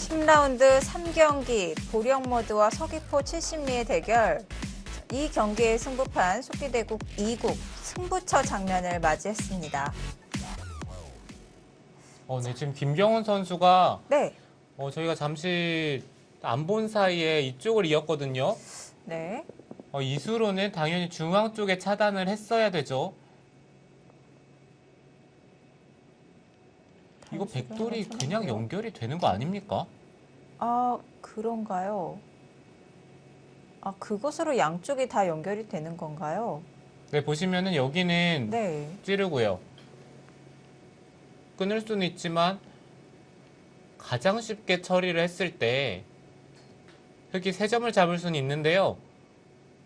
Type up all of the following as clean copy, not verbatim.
10라운드 3경기 보령모드와 서귀포 70리의 대결. 이 경기의 승부판 속기대국 2국 승부처 장면을 맞이했습니다. 네, 지금 김경훈 선수가 네. 저희가 잠시 안 본 사이에 이쪽을 이었거든요. 네. 이수로는 당연히 중앙 쪽에 차단을 했어야 되죠. 이거 백돌이 그냥 연결이 되는 거 아닙니까? 아, 그런가요? 아, 그것으로 양쪽이 다 연결이 되는 건가요? 네, 보시면은 여기는 네. 찌르고요. 끊을 수는 있지만 가장 쉽게 처리를 했을 때 흑이 3점을 잡을 수는 있는데요.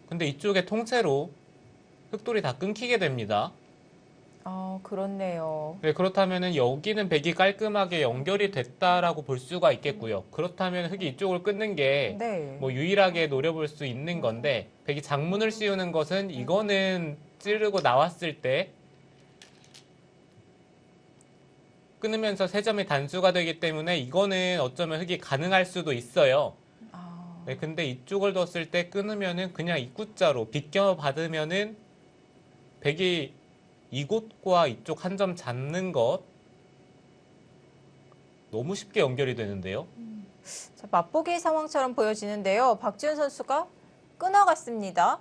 근데 이쪽에 통째로 흑돌이 다 끊기게 됩니다. 그렇네요. 네, 그렇다면은 여기는 백이 깔끔하게 연결이 됐다라고 볼 수가 있겠고요. 그렇다면 흑이 이쪽을 끊는 게 네. 뭐 유일하게 노려볼 수 있는 건데, 백이 장문을 씌우는 것은 이거는 찌르고 나왔을 때 끊으면서 3점이 단수가 되기 때문에 이거는 어쩌면 흑이 가능할 수도 있어요. 네, 근데 이쪽을 뒀을 때 끊으면은 그냥 입구자로 비껴 받으면은 백이 이곳과 이쪽 한 점 잡는 것 너무 쉽게 연결이 되는데요. 자, 맛보기 상황처럼 보여지는데요. 박지훈 선수가 끊어갔습니다.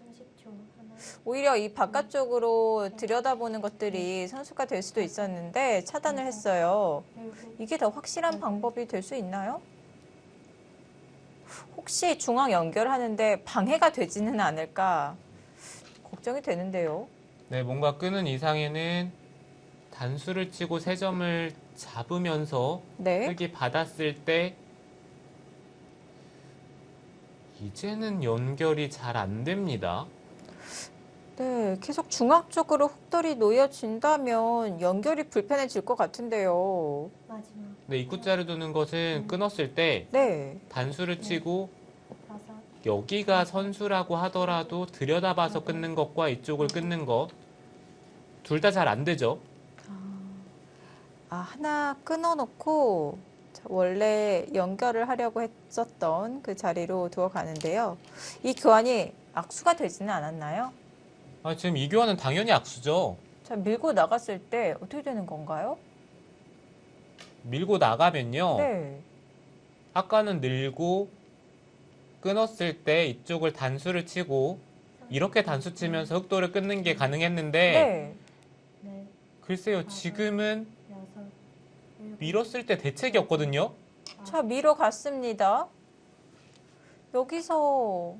30초 하나. 오히려 이 바깥쪽으로 들여다보는 것들이 선수가 될 수도 있었는데 차단을 했어요. 이게 더 확실한 방법이 될 수 있나요? 혹시 중앙 연결하는데 방해가 되지는 않을까 걱정이 되는데요. 네, 뭔가 끄는 이상에는 단수를 치고 3점을 잡으면서 네. 흑이 받았을 때 이제는 연결이 잘 안 됩니다. 네, 계속 중앙 쪽으로 흑돌이 놓여진다면 연결이 불편해질 것 같은데요. 마지막. 네, 입구자를 두는 것은 끊었을 때 네. 단수를 치고 5. 여기가 선수라고 하더라도 들여다봐서 끊는 것과 이쪽을 끊는 것 둘 다 잘 안 되죠. 하나 끊어놓고 원래 연결을 하려고 했었던 그 자리로 두어 가는데요. 이 교환이 악수가 되지는 않았나요? 지금 이 교환은 당연히 악수죠. 자, 밀고 나갔을 때 어떻게 되는 건가요? 밀고 나가면요. 네. 아까는 늘고 끊었을 때 이쪽을 단수를 치고 이렇게 단수 치면서 흑돌을 끊는 게 가능했는데 네. 글쎄요, 지금은 6. 밀었을 때 대책이 없거든요. 자, 밀어 갔습니다. 여기서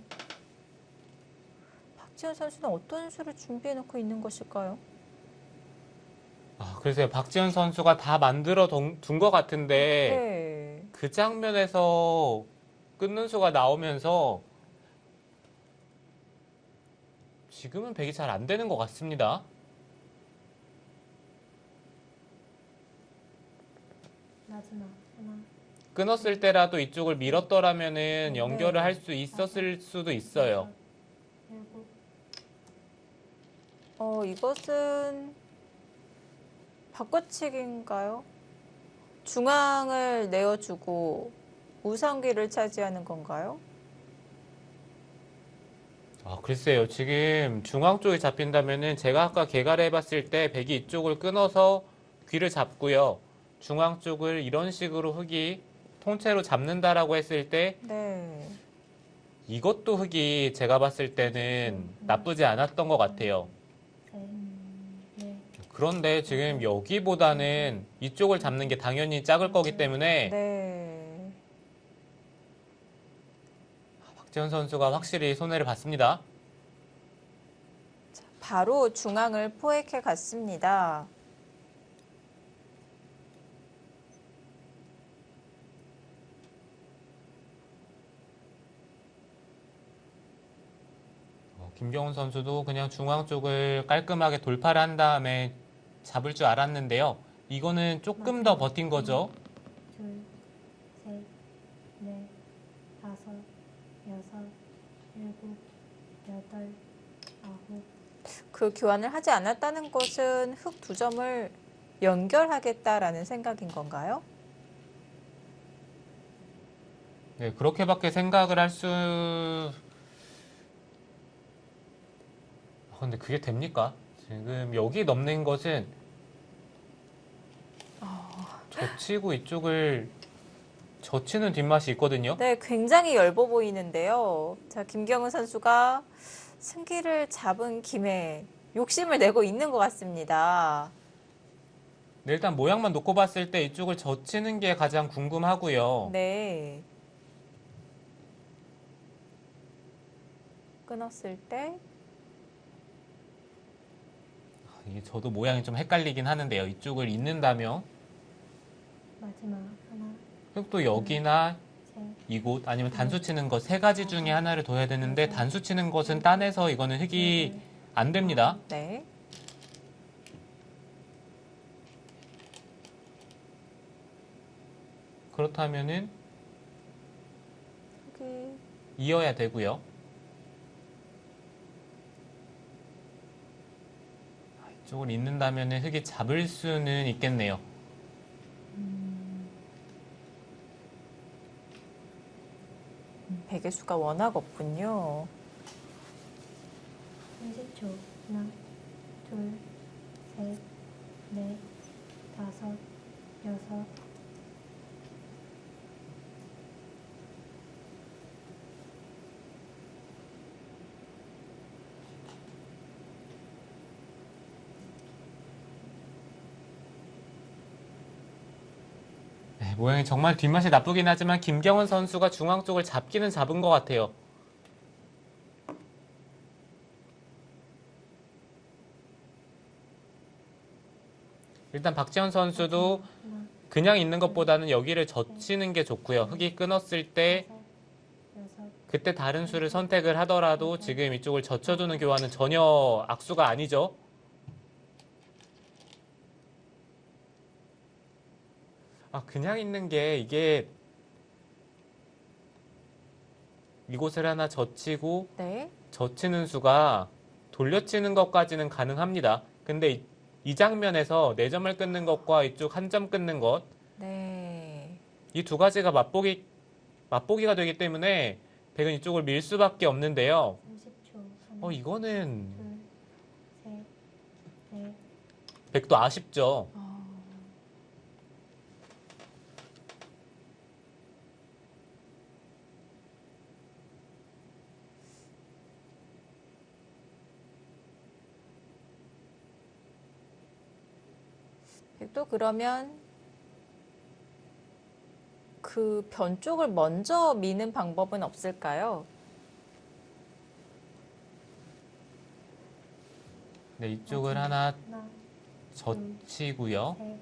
박지훈 선수는 어떤 수를 준비해 놓고 있는 것일까요? 글쎄요, 박지현 선수가 다 만들어 둔 것 같은데 네. 그 장면에서 끊는 수가 나오면서 지금은 백이 잘 안 되는 것 같습니다. 마지막. 하나. 끊었을 때라도 이쪽을 밀었더라면은 연결을 할 수 있었을 수도 있어요. 7. 이것은 바꿔치기인가요? 중앙을 내어주고 우상기를 차지하는 건가요? 글쎄요. 지금 중앙 쪽에 잡힌다면은 제가 아까 개괄 해봤을 때 백이 이쪽을 끊어서 귀를 잡고요. 중앙 쪽을 이런 식으로 흑이 통째로 잡는다라고 했을 때 네. 이것도 흑이 제가 봤을 때는 나쁘지 않았던 것 같아요. 3. 4. 그런데 지금 여기보다는 이쪽을 잡는 게 당연히 작을 거기 때문에 네. 박지현 선수가 확실히 손해를 봤습니다. 바로 중앙을 포획해 갔습니다. 김경훈 선수도 그냥 중앙 쪽을 깔끔하게 돌파를 한 다음에 잡을 줄 알았는데요. 이거는 조금 더 버틴 거죠. 2. 3. 4. 5. 6. 7. 8. 9. 그 교환을 하지 않았다는 것은 흑 2점을 연결하겠다라는 생각인 건가요? 네, 그렇게밖에 생각을 할 수... 근데 그게 됩니까? 지금 여기 넘는 것은 젖히고 이쪽을 젖히는 뒷맛이 있거든요. 네, 굉장히 엷어 보이는데요. 자, 김경은 선수가 승기를 잡은 김에 욕심을 내고 있는 것 같습니다. 네, 일단 모양만 놓고 봤을 때 이쪽을 젖히는 게 가장 궁금하고요. 네. 끊었을 때 이게 저도 모양이 좀 헷갈리긴 하는데요. 이쪽을 잇는다며 마지막 하나, 흙도 여기나 셋, 이곳 아니면 단수 치는 것 세 가지 중에 하나를 둬야 되는데 단수 치는 것은 딴에서 이거는 흙이 안 됩니다. 네. 그렇다면은 흙이 이어야 되고요. 이쪽을 잇는다면은 흙이 잡을 수는 있겠네요. 베개 수가 워낙 없군요. 30초. 하나, 둘, 셋, 넷, 다섯, 여섯. 네, 모양이 정말 뒷맛이 나쁘긴 하지만 김경원 선수가 중앙 쪽을 잡기는 잡은 것 같아요. 일단 박지현 선수도 하나, 그냥 있는 것보다는 여기를 젖히는 게 좋고요. 흙이 끊었을 때 다섯, 여섯. 그때 다른 수를 선택을 하더라도 지금 이쪽을 젖혀주는 교환은 전혀 악수가 아니죠. 그냥 있는 게 이게 이곳을 하나 젖히고 네. 젖히는 수가 돌려치는 것까지는 가능합니다. 근데 이 장면에서 4점을 끊는 것과 이쪽 한 점 끊는 것, 네. 이 두 가지가 맛보기가 되기 때문에 백은 이쪽을 밀 수밖에 없는데요. 30초. 하나, 이거는 둘, 셋, 넷, 백도 아쉽죠. 또 그러면 그 변 쪽을 먼저 미는 방법은 없을까요? 네, 이쪽을 하나 하나, 젖히고요. 셋,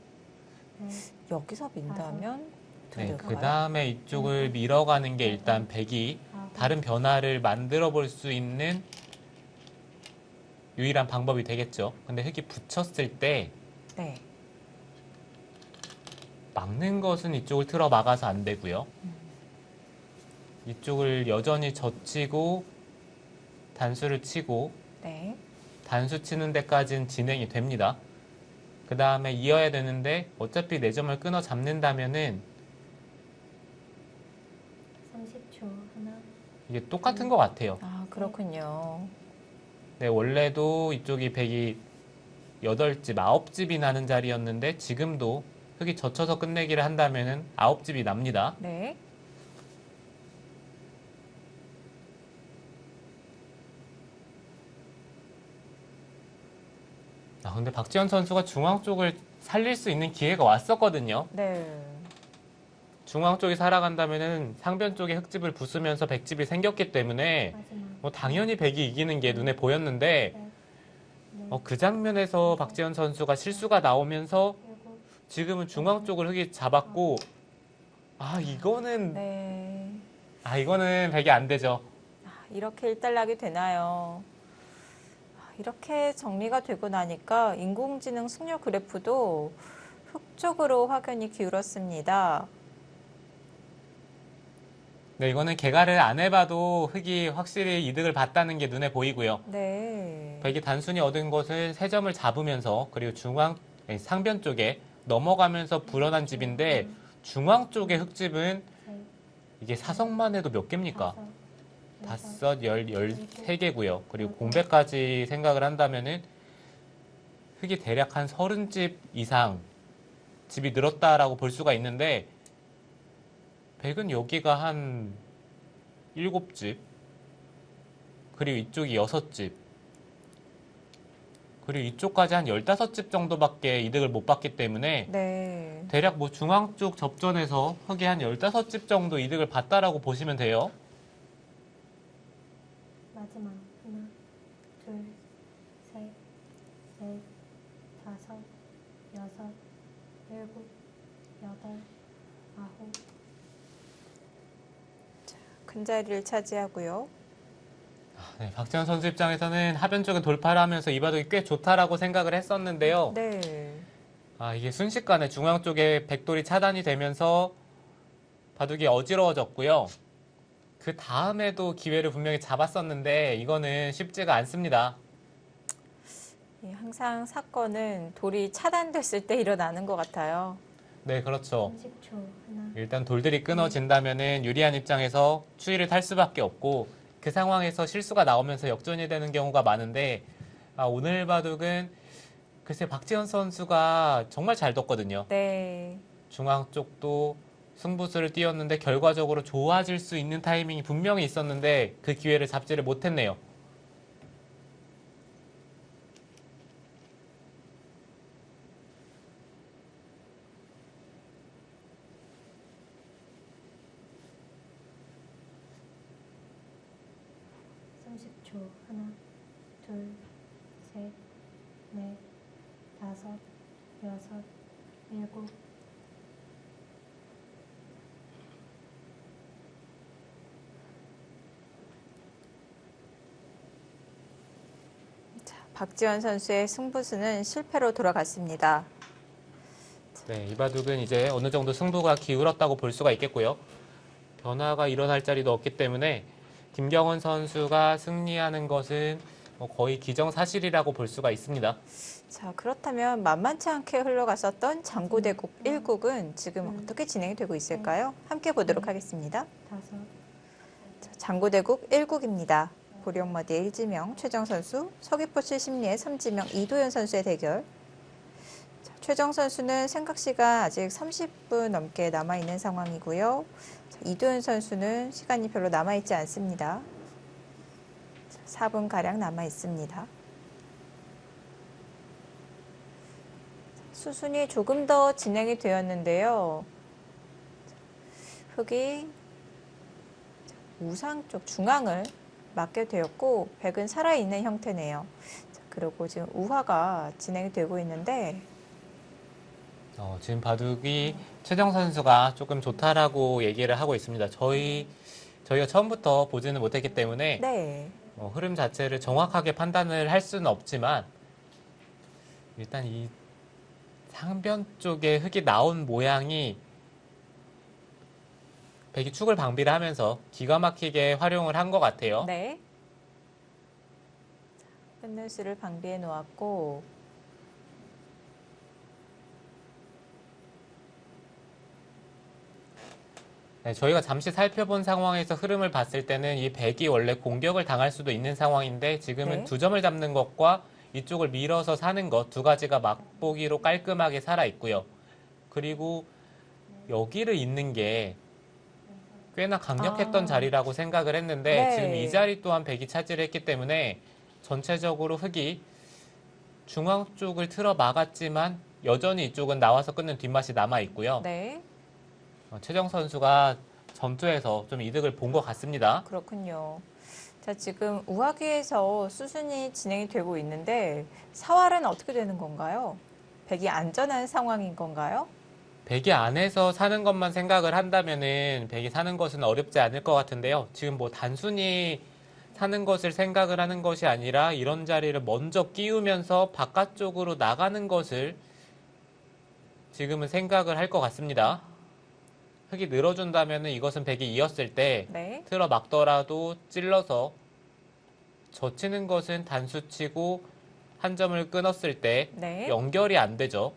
넷, 여기서 민다면 네, 들어가요? 그 다음에 이쪽을 밀어가는 게 일단 백이 아홉. 다른 변화를 만들어 볼 수 있는 유일한 방법이 되겠죠. 근데 흙이 붙였을 때 네. 막는 것은 이쪽을 틀어 막아서 안 되고요. 이쪽을 여전히 젖히고 단수를 치고 네. 단수 치는 데까지는 진행이 됩니다. 그 다음에 이어야 되는데 어차피 4점을 끊어 잡는다면은 30초. 하나, 이게 똑같은 것 같아요. 그렇군요. 네, 원래도 이쪽이 백이 8집, 9집이 나는 자리였는데 지금도 흙이 젖혀서 끝내기를 한다면은 9집이 납니다. 네. 근데 박지현 선수가 중앙 쪽을 살릴 수 있는 기회가 왔었거든요. 네. 중앙 쪽이 살아간다면은 상변 쪽에 흙집을 부수면서 백집이 생겼기 때문에 마지막. 당연히 백이 이기는 게 눈에 보였는데 셋, 넷, 그 장면에서 박지현 선수가 실수가 나오면서 일곱. 지금은 중앙 쪽을 흙이 잡았고 이거는 네. 이거는 백이 안 되죠. 이렇게 일단락이 되나요? 이렇게 정리가 되고 나니까 인공지능 승률 그래프도 흙 쪽으로 확연히 기울었습니다. 네, 이거는 개가를 안 해봐도 흙이 확실히 이득을 봤다는 게 눈에 보이고요. 네. 백이 단순히 얻은 것을 3점을 잡으면서 그리고 상변 쪽에 넘어가면서 불어난 집인데 중앙 쪽의 흙집은 셋, 이게 사성만 해도 몇 개입니까? 다섯, 13개고요. 그리고 공백까지 생각을 한다면은 흙이 대략 한 30집 이상 집이 늘었다라고 볼 수가 있는데 백은 여기가 한 7집 그리고 이쪽이 6집 그리고 이쪽까지 한 15집 정도밖에 이득을 못 봤기 때문에 네. 대략 뭐 중앙 쪽 접전에서 흙이 한 15집 정도 이득을 봤다라고 보시면 돼요. 마지막 하나, 둘, 셋, 넷, 다섯, 여섯, 일곱, 여덟, 아홉. 큰 자리를 차지하고요. 네, 박지원 선수 입장에서는 하변 쪽에 돌파를 하면서 이 바둑이 꽤 좋다라고 생각을 했었는데요. 네. 이게 순식간에 중앙 쪽에 백돌이 차단이 되면서 바둑이 어지러워졌고요. 그 다음에도 기회를 분명히 잡았었는데 이거는 쉽지가 않습니다. 항상 사건은 돌이 차단됐을 때 일어나는 것 같아요. 네, 그렇죠. 30초 하나, 일단 돌들이 끊어진다면은 유리한 입장에서 추위를 탈 수밖에 없고 그 상황에서 실수가 나오면서 역전이 되는 경우가 많은데 오늘 바둑은 글쎄 박지현 선수가 정말 잘 뒀거든요. 네. 중앙 쪽도 승부수를 띄웠는데 결과적으로 좋아질 수 있는 타이밍이 분명히 있었는데 그 기회를 잡지를 못했네요. 삼십 초 하나, 둘, 셋, 넷, 다섯, 여섯, 일곱. 박지원 선수의 승부수는 실패로 돌아갔습니다. 네, 이 바둑은 이제 어느 정도 승부가 기울었다고 볼 수가 있겠고요. 변화가 일어날 자리도 없기 때문에 김경원 선수가 승리하는 것은 거의 기정사실이라고 볼 수가 있습니다. 자, 그렇다면 만만치 않게 흘러갔었던 장고대국 1국은 지금 어떻게 진행이 되고 있을까요? 함께 보도록 하겠습니다. 다섯, 자, 장고대국 1국입니다. 보령머디의 일지명 최정 선수, 서귀포시 심리의 삼지명 이도현 선수의 대결. 자, 최정 선수는 생각 시간 아직 30분 넘게 남아있는 상황이고요. 자, 이도현 선수는 시간이 별로 남아있지 않습니다. 4분가량 남아있습니다. 수순이 조금 더 진행이 되었는데요. 흙이 우상 쪽 중앙을 맞게 되었고 백은 살아있는 형태네요. 자, 그리고 지금 우화가 진행이 되고 있는데 지금 바둑이 최정 선수가 조금 좋다라고 얘기를 하고 있습니다. 저희가 처음부터 보지는 못했기 때문에 네, 흐름 자체를 정확하게 판단을 할 수는 없지만 일단 이 상변 쪽에 흙이 나온 모양이 백이 축을 방비를 하면서 기가 막히게 활용을 한 것 같아요. 네. 끝낼 수를 방비해 놓았고 네, 저희가 잠시 살펴본 상황에서 흐름을 봤을 때는 이 백이 원래 공격을 당할 수도 있는 상황인데 지금은 네. 두 점을 잡는 것과 이쪽을 밀어서 사는 것 두 가지가 맛보기로 깔끔하게 살아 있고요. 그리고 여기를 잇는 게 꽤나 강력했던 자리라고 생각을 했는데 네. 지금 이 자리 또한 백이 차지를 했기 때문에 전체적으로 흙이 중앙 쪽을 틀어 막았지만 여전히 이쪽은 나와서 끊는 뒷맛이 남아 있고요. 네, 최정 선수가 점수에서 좀 이득을 본 것 같습니다. 그렇군요. 자, 지금 우하기에서 수순이 진행이 되고 있는데 사활은 어떻게 되는 건가요? 백이 안전한 상황인 건가요? 백이 안에서 사는 것만 생각을 한다면은 백이 사는 것은 어렵지 않을 것 같은데요. 지금 뭐 단순히 사는 것을 생각을 하는 것이 아니라 이런 자리를 먼저 끼우면서 바깥쪽으로 나가는 것을 지금은 생각을 할 것 같습니다. 흙이 늘어준다면은 이것은 백이 이었을 때 네, 틀어 막더라도 찔러서 젖히는 것은 단수치고 한 점을 끊었을 때 네. 연결이 안 되죠.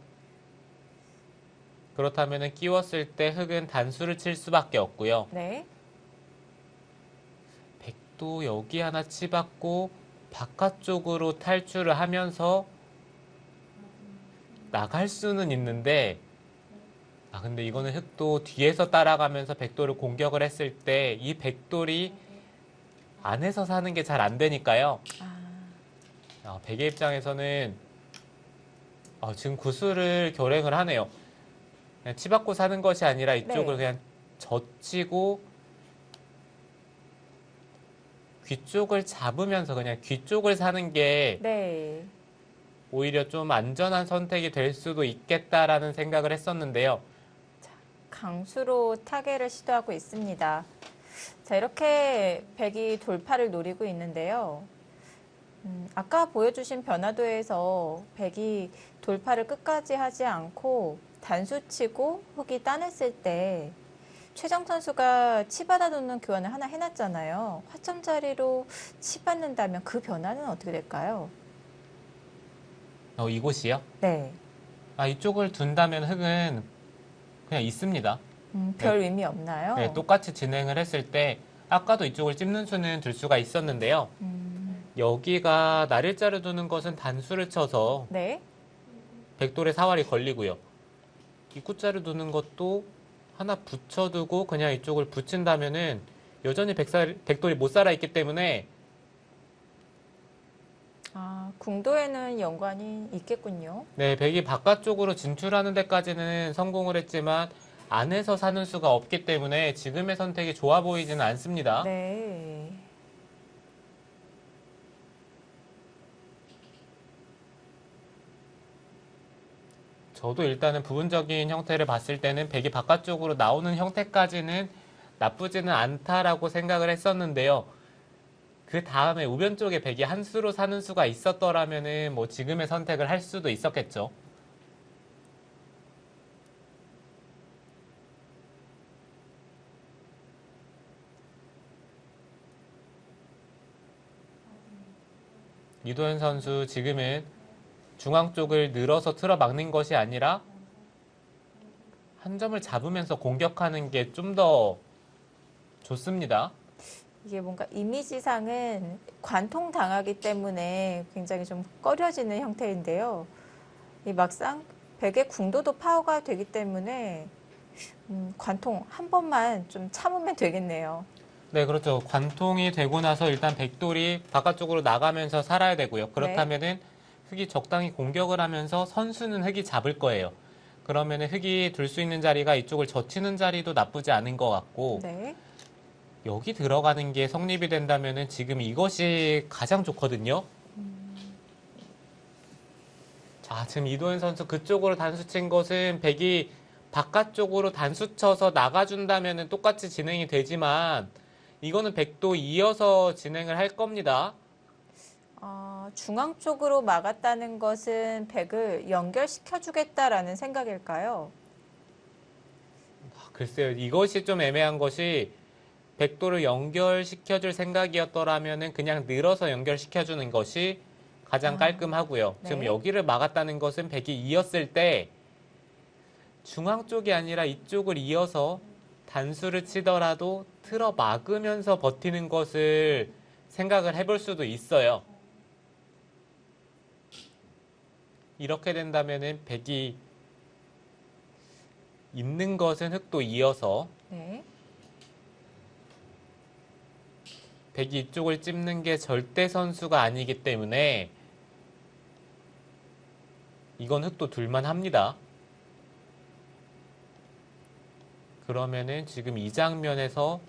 그렇다면 끼웠을 때 흑은 단수를 칠 수밖에 없고요. 네. 백도 여기 하나 치받고 바깥쪽으로 탈출을 하면서 나갈 수는 있는데 근데 이거는 흑도 뒤에서 따라가면서 백돌을 공격을 했을 때 이 백돌이 안에서 사는 게 잘 안 되니까요. 백의 입장에서는 지금 구슬을 결행을 하네요. 그냥 치받고 사는 것이 아니라 이쪽을 네. 그냥 젖히고 귀 쪽을 잡으면서 그냥 귀 쪽을 사는 게 네. 오히려 좀 안전한 선택이 될 수도 있겠다라는 생각을 했었는데요. 강수로 타개를 시도하고 있습니다. 자, 이렇게 백이 돌파를 노리고 있는데요. 아까 보여주신 변화도에서 백이 돌파를 끝까지 하지 않고 단수치고 흑이 따냈을 때 최정 선수가 치받아 놓는 교환을 하나 해놨잖아요. 화점 자리로 치받는다면 그 변화는 어떻게 될까요? 이곳이요? 네. 이쪽을 둔다면 흑은 그냥 있습니다. 별 의미 없나요? 네, 똑같이 진행을 했을 때 아까도 이쪽을 찝는 수는 둘 수가 있었는데요. 여기가 날일자를 두는 것은 단수를 쳐서 네. 백돌의 사활이 걸리고요. 입구자를 두는 것도 하나 붙여두고 그냥 이쪽을 붙인다면은 여전히 백돌이 못 살아있기 때문에 궁도에는 연관이 있겠군요. 네, 백이 바깥쪽으로 진출하는 데까지는 성공을 했지만 안에서 사는 수가 없기 때문에 지금의 선택이 좋아 보이지는 않습니다. 네. 저도 일단은 부분적인 형태를 봤을 때는 백이 바깥쪽으로 나오는 형태까지는 나쁘지는 않다라고 생각을 했었는데요. 그 다음에 우변 쪽에 백이 한 수로 사는 수가 있었더라면은 뭐 지금의 선택을 할 수도 있었겠죠. 이도현 선수 지금은 중앙 쪽을 늘어서 틀어 막는 것이 아니라 한 점을 잡으면서 공격하는 게 좀 더 좋습니다. 이게 뭔가 이미지상은 관통당하기 때문에 굉장히 좀 꺼려지는 형태인데요. 이 막상 백의 궁도도 파워가 되기 때문에 관통 한 번만 좀 참으면 되겠네요. 네, 그렇죠. 관통이 되고 나서 일단 백돌이 바깥쪽으로 나가면서 살아야 되고요. 그렇다면은 흑이 적당히 공격을 하면서 선수는 흑이 잡을 거예요. 그러면은 흑이 둘 수 있는 자리가 이쪽을 젖히는 자리도 나쁘지 않은 것 같고 네. 여기 들어가는 게 성립이 된다면은 지금 이것이 가장 좋거든요. 지금 이도현 선수 그쪽으로 단수 친 것은 백이 바깥쪽으로 단수 쳐서 나가준다면은 똑같이 진행이 되지만 이거는 백도 이어서 진행을 할 겁니다. 중앙 쪽으로 막았다는 것은 백을 연결시켜주겠다라는 생각일까요? 글쎄요, 이것이 좀 애매한 것이 백도를 연결시켜줄 생각이었더라면은 그냥 늘어서 연결시켜주는 것이 가장 깔끔하고요. 네. 지금 여기를 막았다는 것은 백이 이었을 때 중앙 쪽이 아니라 이쪽을 이어서 단수를 치더라도 틀어 막으면서 버티는 것을 생각을 해볼 수도 있어요. 이렇게 된다면은 백이 있는 것은 흑도 이어서 네. 백이 이쪽을 찝는 게 절대 선수가 아니기 때문에 이건 흑도 둘만 합니다. 그러면은 지금 이 장면에서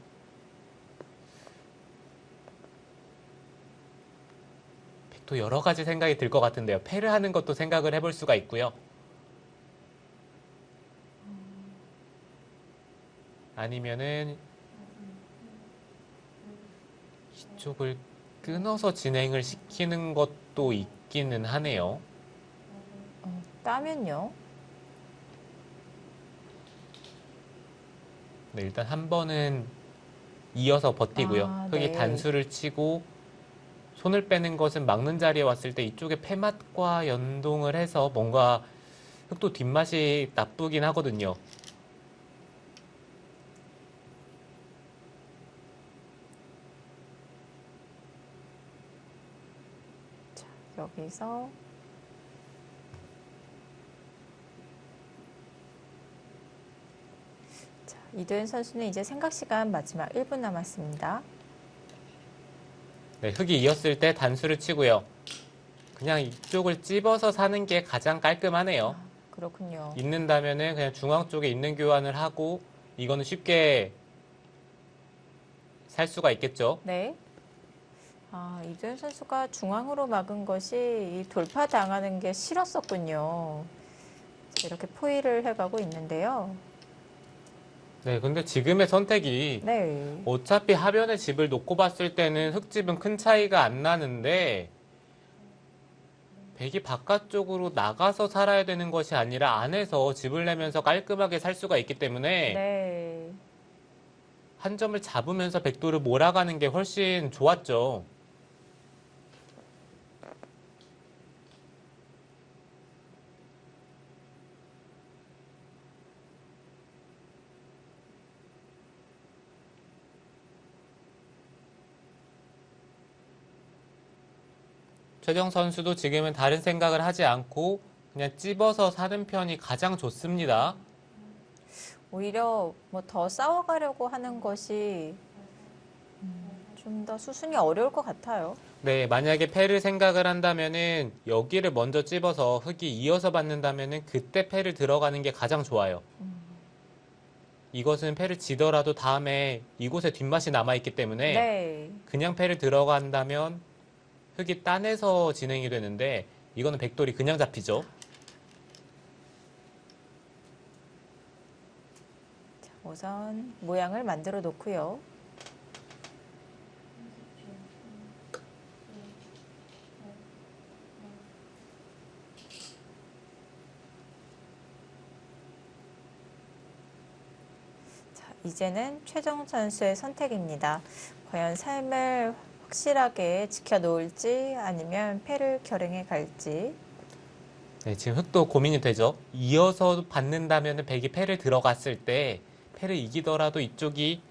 백도 여러 가지 생각이 들 것 같은데요. 패를 하는 것도 생각을 해볼 수가 있고요. 아니면은 이쪽을 끊어서 진행을 시키는 것도 있기는 하네요. 따면요? 네, 일단 한 번은 이어서 버티고요. 흑이 네. 단수를 치고 손을 빼는 것은 막는 자리에 왔을 때 이쪽에 패맛과 연동을 해서 뭔가 흑도 뒷맛이 나쁘긴 하거든요. 여기서 자, 이도현 선수는 이제 생각 시간 마지막 1분 남았습니다. 네, 흑이 이었을 때 단수를 치고요. 그냥 이쪽을 찝어서 사는 게 가장 깔끔하네요. 그렇군요. 있는다면은 그냥 중앙 쪽에 있는 교환을 하고 이거는 쉽게 살 수가 있겠죠. 네. 이도현 선수가 중앙으로 막은 것이 이 돌파 당하는 게 싫었었군요. 이렇게 포위를 해가고 있는데요. 네, 근데 지금의 선택이 네. 어차피 하변의 집을 놓고 봤을 때는 흙집은 큰 차이가 안 나는데 백이 바깥쪽으로 나가서 살아야 되는 것이 아니라 안에서 집을 내면서 깔끔하게 살 수가 있기 때문에 네. 한 점을 잡으면서 백도를 몰아가는 게 훨씬 좋았죠. 최정 선수도 지금은 다른 생각을 하지 않고 그냥 찝어서 사는 편이 가장 좋습니다. 오히려 뭐 더 싸워가려고 하는 것이 좀 더 수순이 어려울 것 같아요. 네, 만약에 패를 생각을 한다면은 여기를 먼저 찝어서 흙이 이어서 받는다면은 그때 패를 들어가는 게 가장 좋아요. 이것은 패를 지더라도 다음에 이곳에 뒷맛이 남아있기 때문에 네. 그냥 패를 들어간다면 흙이 따내서 진행이 되는데 이거는 백돌이 그냥 잡히죠. 자, 우선 모양을 만들어 놓고요. 자, 이제는 최정 선수의 선택입니다. 과연 삶을 확실하게 지켜놓을지 아니면 패를 결행해 갈지. 네, 지금 흙도 고민이 되죠. 이어서 받는다면 백이 패를 들어갔을 때 패를 이기더라도 이쪽이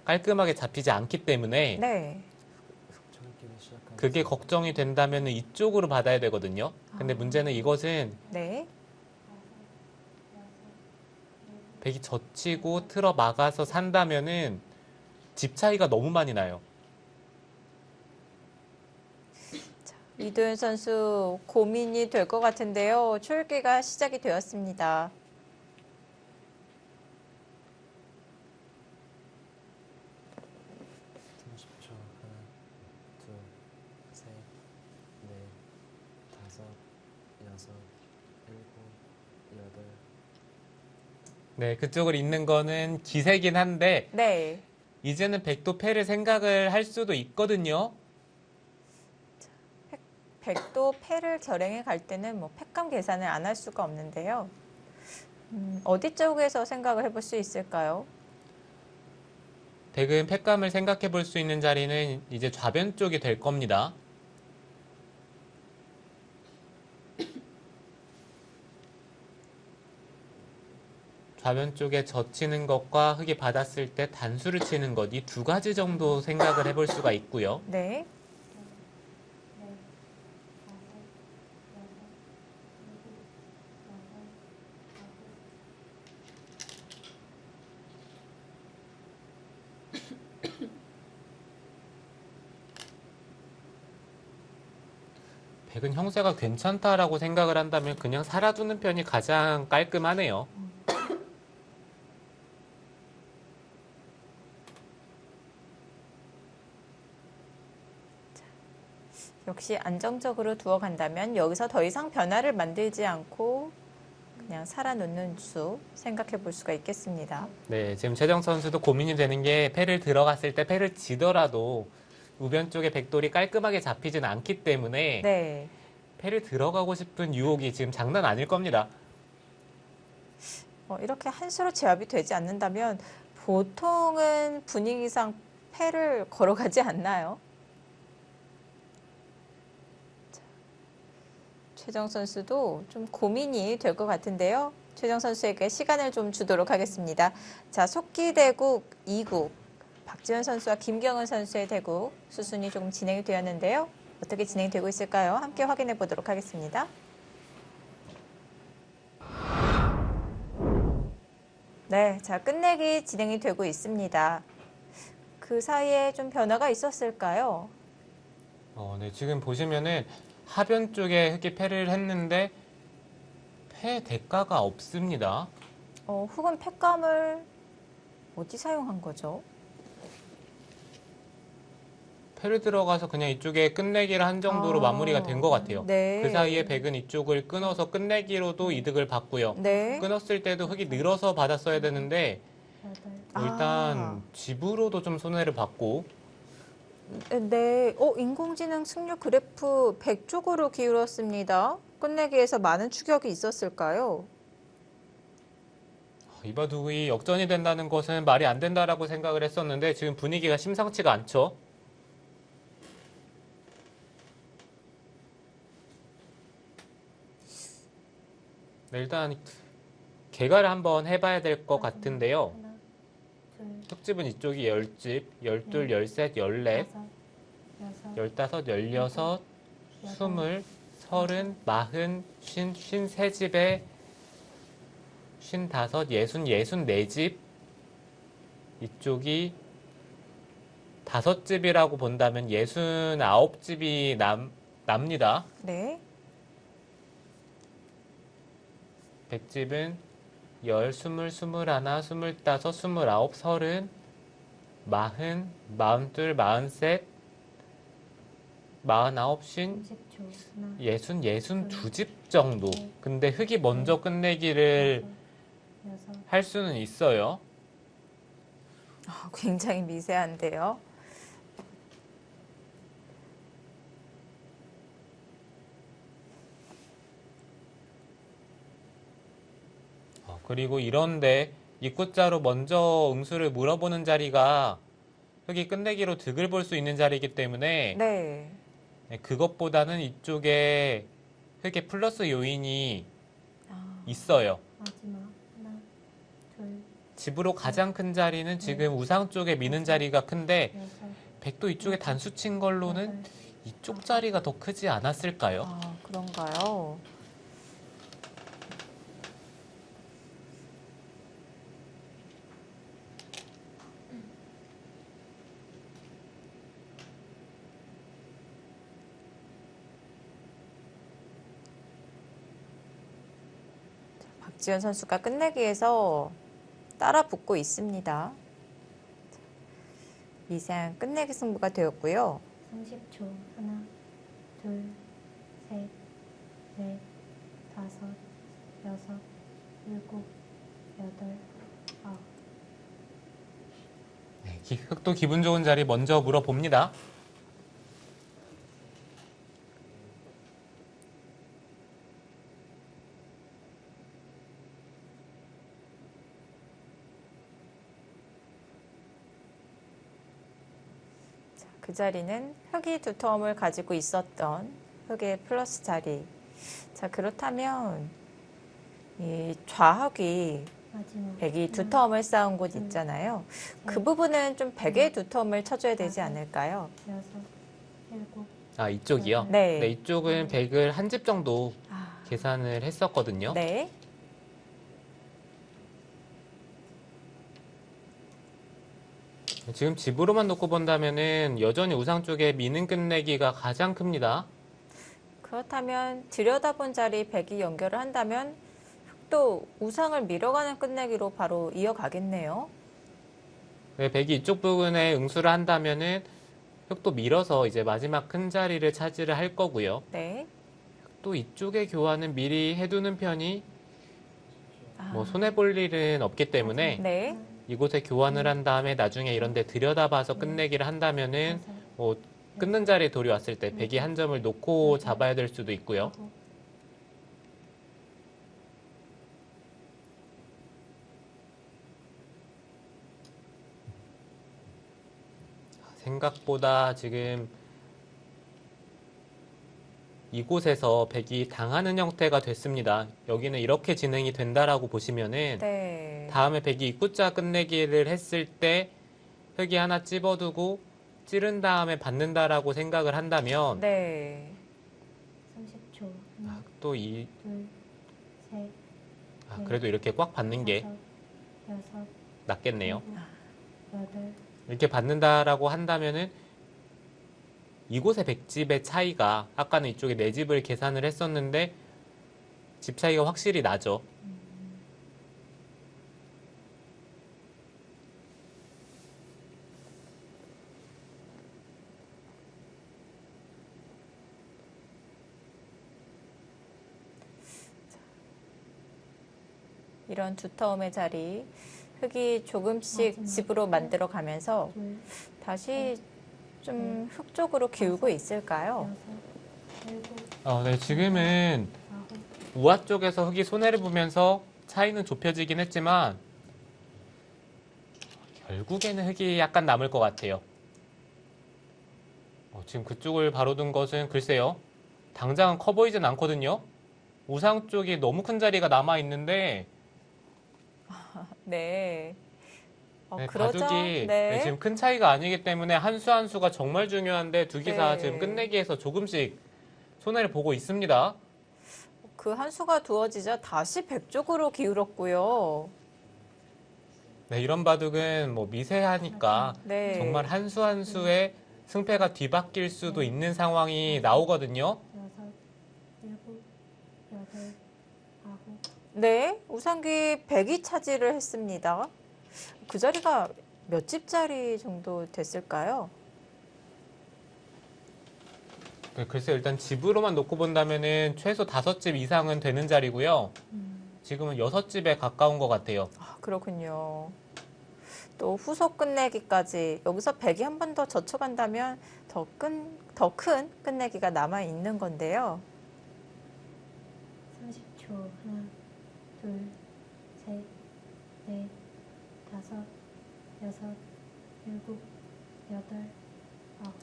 깔끔하게 잡히지 않기 때문에 네. 그게 걱정이 된다면 이쪽으로 받아야 되거든요. 근데 문제는 이것은 네. 백이 젖히고 틀어 막아서 산다면은 집 차이가 너무 많이 나요. 이도현 선수 고민이 될 것 같은데요. 초읽기가 시작이 되었습니다. 하나, 둘, 셋, 넷, 다섯, 여섯, 일곱, 여덟. 네, 그쪽을 잇는 거는 기세긴 한데 네. 이제는 백도 패를 생각을 할 수도 있거든요. 백도 패를 결행해 갈 때는 뭐 패감 계산을 안 할 수가 없는데요. 어디 쪽에서 생각을 해볼 수 있을까요? 백은 패감을 생각해 볼 수 있는 자리는 이제 좌변 쪽이 될 겁니다. 좌변 쪽에 젖히는 것과 흙이 받았을 때 단수를 치는 것, 이 두 가지 정도 생각을 해볼 수가 있고요. 네. 백은 형세가 괜찮다라고 생각을 한다면 그냥 살아두는 편이 가장 깔끔하네요. 역시 안정적으로 두어 간다면 여기서 더 이상 변화를 만들지 않고 그냥 살아놓는 수 생각해 볼 수가 있겠습니다. 네, 지금 최정 선수도 고민이 되는 게 패를 들어갔을 때 패를 지더라도 우변 쪽에 백돌이 깔끔하게 잡히진 않기 때문에 네. 패를 들어가고 싶은 유혹이 지금 장난 아닐 겁니다. 이렇게 한 수로 제압이 되지 않는다면 보통은 분위기상 패를 걸어가지 않나요? 최정 선수도 좀 고민이 될 것 같은데요. 최정 선수에게 시간을 좀 주도록 하겠습니다. 자, 속기대국 2국 박지현 선수와 김경은 선수의 대국 수순이 조금 진행이 되었는데요. 어떻게 진행되고 있을까요? 함께 확인해 보도록 하겠습니다. 네, 자, 끝내기 진행이 되고 있습니다. 그 사이에 좀 변화가 있었을까요? 네, 지금 보시면은 하변 쪽에 흑이 패를 했는데 패 대가가 없습니다. 흑은 팩감을 어디 사용한 거죠? 패를 들어가서 그냥 이쪽에 끝내기를 한 정도로 마무리가 된 것 같아요. 네. 그 사이에 백은 이쪽을 끊어서 끝내기로도 이득을 봤고요. 네. 끊었을 때도 흑이 늘어서 받았어야 되는데 여덟, 일단 집으로도 좀 손해를 봤고 네. 인공지능 승률 그래프 100 쪽으로 기울었습니다. 끝내기에서 많은 추격이 있었을까요? 이 바둑이 역전이 된다는 것은 말이 안 된다라고 생각을 했었는데 지금 분위기가 심상치가 않죠. 네, 일단 개가를 한번 해봐야 될 것 같은데요. 하나, 둘, 흙집은 이쪽이 10집, 12, 13, 14, 다섯, 15, 여섯, 16, 20, 30, 40, 50, 53집에 55, 60, 64집 이쪽이 5집이라고 본다면 69집이 납니다. 네. 100집은 10, 20, 21, 25, 29, 30, 40, 40, 42, 43, 49, 50, 30초. 하나, 60, 62집 정도. 근데 흑이 먼저 끝내기를 여섯, 할 수는 있어요. 굉장히 미세한데요. 그리고 이런데 입구자로 먼저 응수를 물어보는 자리가 흑이 끝내기로 득을 볼 수 있는 자리이기 때문에 네. 그것보다는 이쪽에 흑의 플러스 요인이 아, 있어요. 마지막. 하나, 둘, 집으로 가장 큰 자리는 지금 우상 쪽에 미는 자리가 큰데 여섯, 백도 이쪽에 단수 친 걸로는 여덟, 이쪽 자리가 더 크지 않았을까요? 그런가요? 박지현 선수가 끝내기에서 따라 붙고 있습니다. 미세한 끝내기 승부가 되었고요. 30초. 하나, 둘, 셋, 넷, 다섯, 여섯, 일곱, 여덟, 아홉. 네, 흑도 기분 좋은 자리 먼저 물어봅니다. 그 자리는 흑이 두 텀을 가지고 있었던 흑의 플러스 자리. 자, 그렇다면 이 좌흑이 마지막. 백이 두 하나, 텀을 쌓은 곳 있잖아요. 그 부분은 좀 백의 두 텀을 쳐줘야 되지 않을까요? 여섯, 일곱, 이쪽이요? 네. 네, 이쪽은 백을 한 집 정도 아, 계산을 했었거든요. 네. 지금 집으로만 놓고 본다면은 여전히 우상 쪽에 미는 끝내기가 가장 큽니다. 그렇다면 들여다본 자리 백이 연결을 한다면 흑도 우상을 밀어가는 끝내기로 바로 이어가겠네요. 네, 백이 이쪽 부분에 응수를 한다면은 흑도 밀어서 이제 마지막 큰 자리를 차지를 할 거고요. 네. 또 이쪽의 교환은 미리 해두는 편이 뭐 아, 손해볼 일은 없기 때문에 네. 이곳에 교환을 한 다음에 나중에 이런 데 들여다봐서 끝내기를 한다면은 다섯, 뭐 끊는 자리에 돌이 왔을 때 백이 한 점을 놓고 잡아야 될 수도 있고요. 아홉. 생각보다 지금 이곳에서 백이 당하는 형태가 됐습니다. 여기는 이렇게 진행이 된다라고 보시면은 네. 다음에 백이 입구자 끝내기를 했을 때 흙이 하나 찝어두고 찌른 다음에 받는다라고 생각을 한다면 네. 30초. 하나, 또 이 둘, 셋, 그래도 이렇게 꽉 받는 게 다섯, 여섯, 낫겠네요. 일곱, 여덟, 이렇게 받는다라고 한다면은 이곳의 백집의 차이가 아까는 이쪽에 네 집을 계산을 했었는데 집 차이가 확실히 나죠. 이런 두터움의 자리, 흙이 조금씩 마지막. 집으로 만들어 가면서 둘, 다시 좀 흙 쪽으로 기울고 있을까요? 여섯, 일곱, 네, 지금은 아홉, 우아 쪽에서 흙이 손해를 보면서 차이는 좁혀지긴 했지만 결국에는 흙이 약간 남을 것 같아요. 지금 그쪽을 바로 둔 것은 글쎄요. 당장은 커 보이진 않거든요. 우상 쪽이 너무 큰 자리가 남아 있는데 네. 네, 그러죠? 바둑이 네. 지금 큰 차이가 아니기 때문에 한 수 한 수가 정말 중요한데 두 기사 네. 지금 끝내기에서 조금씩 손해를 보고 있습니다. 그 한 수가 두어지자 다시 백 쪽으로 기울었고요. 네, 이런 바둑은 뭐 미세하니까 네. 정말 한 수 한 수에 승패가 뒤바뀔 수도 있는 상황이 나오거든요. 여섯, 일곱, 여덟, 아홉, 네, 우상귀 100이 차지를 했습니다. 그 자리가 몇 집짜리 정도 됐을까요? 네, 글쎄 일단 집으로만 놓고 본다면은 최소 5집 이상은 되는 자리고요. 지금은 6집에 가까운 것 같아요. 그렇군요. 또 후속 끝내기까지 여기서 100이 한 번 더 젖혀간다면 더 큰 끝내기가 남아 있는 건데요. 30초. 하나, 둘, 셋, 넷, 다섯, 여섯, 일곱, 여덟, 아홉,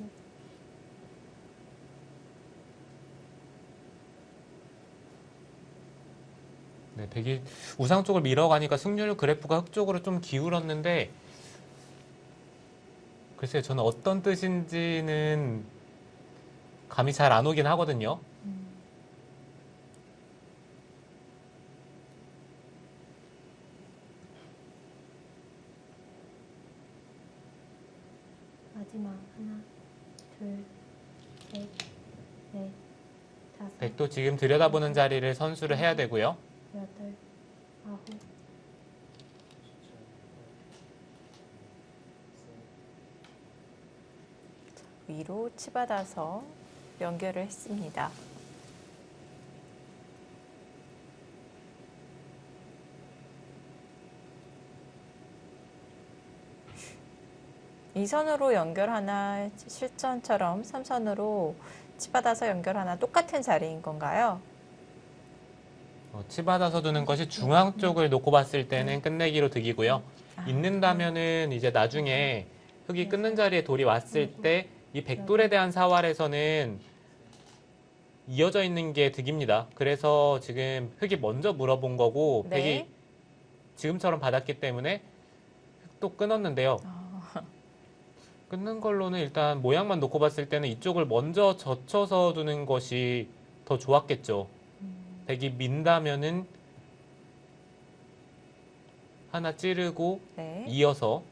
네, 백이 우상 쪽을 밀어가니까 승률 그래프가 흑 쪽으로 좀 기울었는데 글쎄요, 저는 어떤 뜻인지는 감이 잘 안 오긴 하거든요. 마지막. 하나, 둘, 셋, 넷, 다섯, 백도 지금 들여다보는 자리를 선수를 해야 되고요. 여덟, 아홉, 위로 치받아서 연결을 했습니다. 이선으로 연결하나 실전처럼 3선으로 치받아서 연결하나 똑같은 자리인 건가요? 치받아서 두는 것이 중앙 쪽을 놓고 봤을 때는 끝내기로 득이고요. 있는다면은 이제 나중에 흙이 끊는 자리에 돌이 왔을 때 이 백돌에 대한 사활에서는 이어져 있는 게 득입니다. 그래서 지금 흙이 먼저 물어본 거고 네. 백이 지금처럼 받았기 때문에 흙도 끊었는데요. 끊는 걸로는 일단 모양만 놓고 봤을 때는 이쪽을 먼저 젖혀서 두는 것이 더 좋았겠죠. 백이 민다면은 하나 찌르고 네. 이어서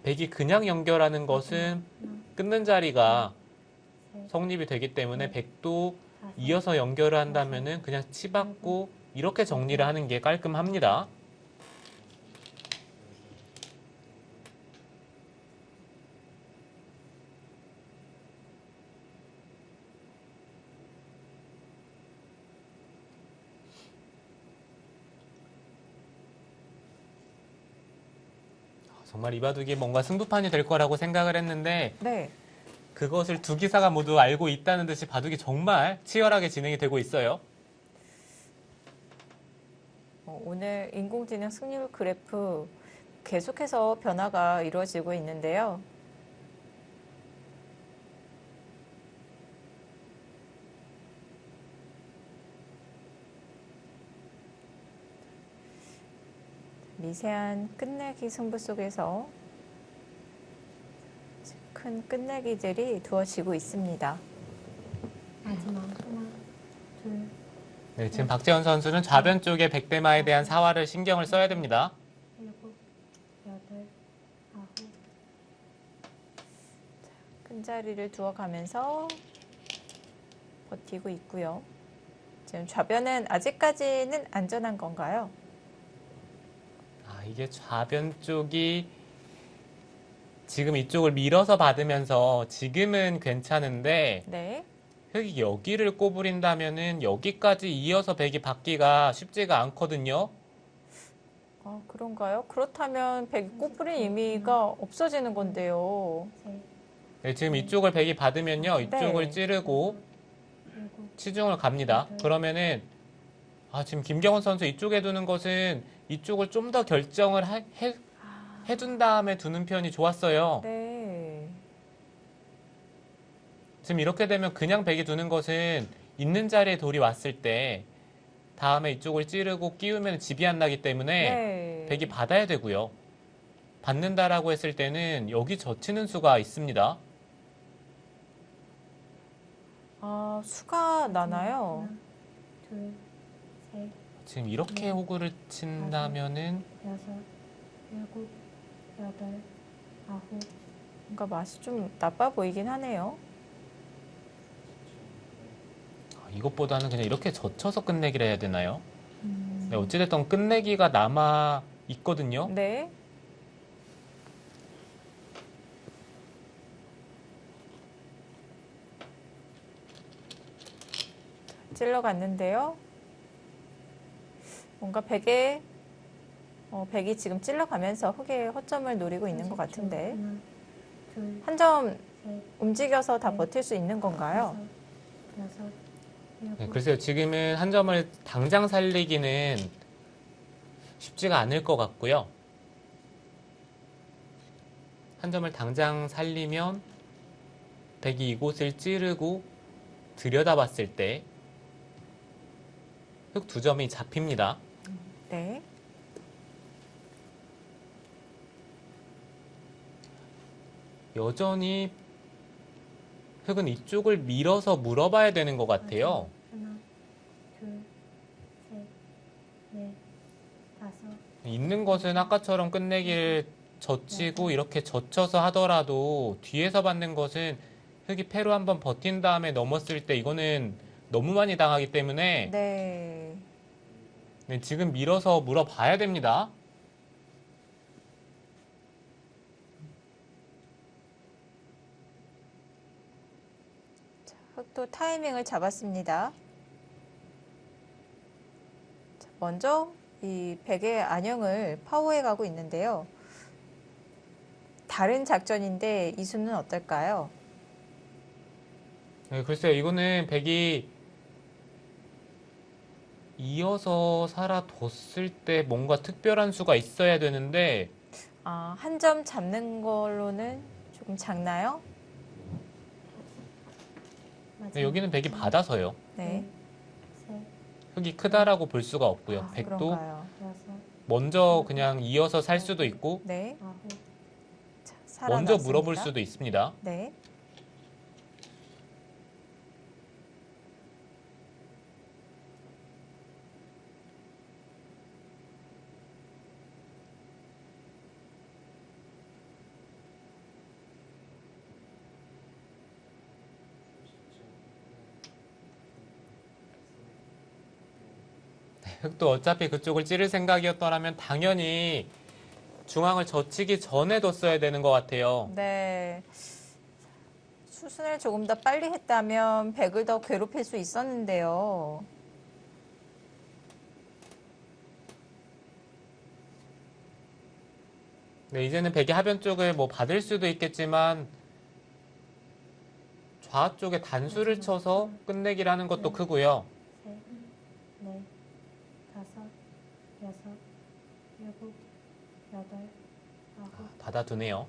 백이 그냥 연결하는 것은 끊는 자리가 셋, 성립이 되기 때문에 백도 다섯, 이어서 연결을 한다면은 그냥 치받고 이렇게 정리를 하는 게 깔끔합니다. 정말 이 바둑이 뭔가 승부판이 될 거라고 생각을 했는데 네. 그것을 두 기사가 모두 알고 있다는 듯이 바둑이 정말 치열하게 진행이 되고 있어요. 오늘 인공지능 승률 그래프 계속해서 변화가 이루어지고 있는데요. 미세한 끝내기 승부 속에서 큰 끝내기들이 두어지고 있습니다. 마지막 하나, 둘, 네, 지금 박재원 선수는 좌변 쪽에 백대마에 대한 사활을 신경을 써야 됩니다. 일곱, 여덟, 아홉, 끈자리를 두어가면서 버티고 있고요. 지금 좌변은 아직까지는 안전한 건가요? 아, 이게 좌변 쪽이 지금 이쪽을 밀어서 받으면서 지금은 괜찮은데 네. 흙이 여기를 꼬부린다면은 여기까지 이어서 백이 받기가 쉽지가 않거든요. 그런가요? 그렇다면 백이 꼬부린 의미가 없어지는 건데요. 셋, 네, 지금 이쪽을 백이 받으면요. 이쪽을 네. 찌르고 일곱, 치중을 갑니다. 그러면은 지금 김경원 선수 이쪽에 두는 것은 이쪽을 좀 더 결정을 해둔 다음에 두는 편이 좋았어요. 네. 지금 이렇게 되면 그냥 백이 두는 것은 있는 자리에 돌이 왔을 때 다음에 이쪽을 찌르고 끼우면 집이 안 나기 때문에 네. 백이 받아야 되고요. 받는다라고 했을 때는 여기 젖히는 수가 있습니다. 수가 나나요? 하나, 둘, 셋, 지금 이렇게 호구를 친다면은 여섯, 일곱, 여덟, 아홉, 뭔가 맛이 좀 나빠 보이긴 하네요. 이것보다는 그냥 이렇게 젖혀서 끝내기를 해야 되나요? 네, 어찌됐든 끝내기가 남아 있거든요. 네. 찔러갔는데요. 뭔가 백이 지금 찔러가면서 흙의 허점을 노리고 있는 것 같은데 하나, 둘, 한 점 셋, 움직여서 다 네. 버틸 수 있는 건가요? 다섯, 여섯, 일곱, 네, 글쎄요. 지금은 한 점을 당장 살리기는 쉽지가 않을 것 같고요. 한 점을 당장 살리면 백이 이곳을 찌르고 들여다봤을 때 흙 두 점이 잡힙니다. 네. 여전히 흙은 이쪽을 밀어서 물어봐야 되는 것 같아요. 하나, 둘, 셋, 넷, 다섯, 있는 것은 아까처럼 끝내기를 젖히고 이렇게 젖혀서 하더라도 뒤에서 받는 것은 흙이 패로 한번 버틴 다음에 넘었을 때 이거는 너무 많이 당하기 때문에 네. 네, 지금 밀어서 물어봐야 됩니다. 흙도 타이밍을 잡았습니다. 자, 먼저 이 백의 안형을 파워해 가고 있는데요. 다른 작전인데 이 수는 어떨까요? 네, 글쎄요. 이거는 백이 이어서 살아뒀을 때 뭔가 특별한 수가 있어야 되는데 한 점 잡는 걸로는 조금 작나요? 마지막 네, 여기는 백이 하나, 받아서요. 네. 셋, 흙이 크다라고 볼 수가 없고요. 백도 그런가요? 여섯, 먼저 그냥 이어서 살 수도 있고 네. 아홉, 자, 먼저 살아났습니다. 물어볼 수도 있습니다. 네. 흙도 어차피 그쪽을 찌를 생각이었더라면 당연히 중앙을 젖히기 전에 뒀어야 되는 것 같아요. 네. 수순을 조금 더 빨리 했다면 백을 더 괴롭힐 수 있었는데요. 네, 이제는 백이 하변 쪽을 뭐 받을 수도 있겠지만 좌 쪽에 단수를 쳐서 끝내기를 하는 것도 크고요. 셋, 넷, 다섯, 여섯, 일곱, 여덟, 아홉, 받아두네요.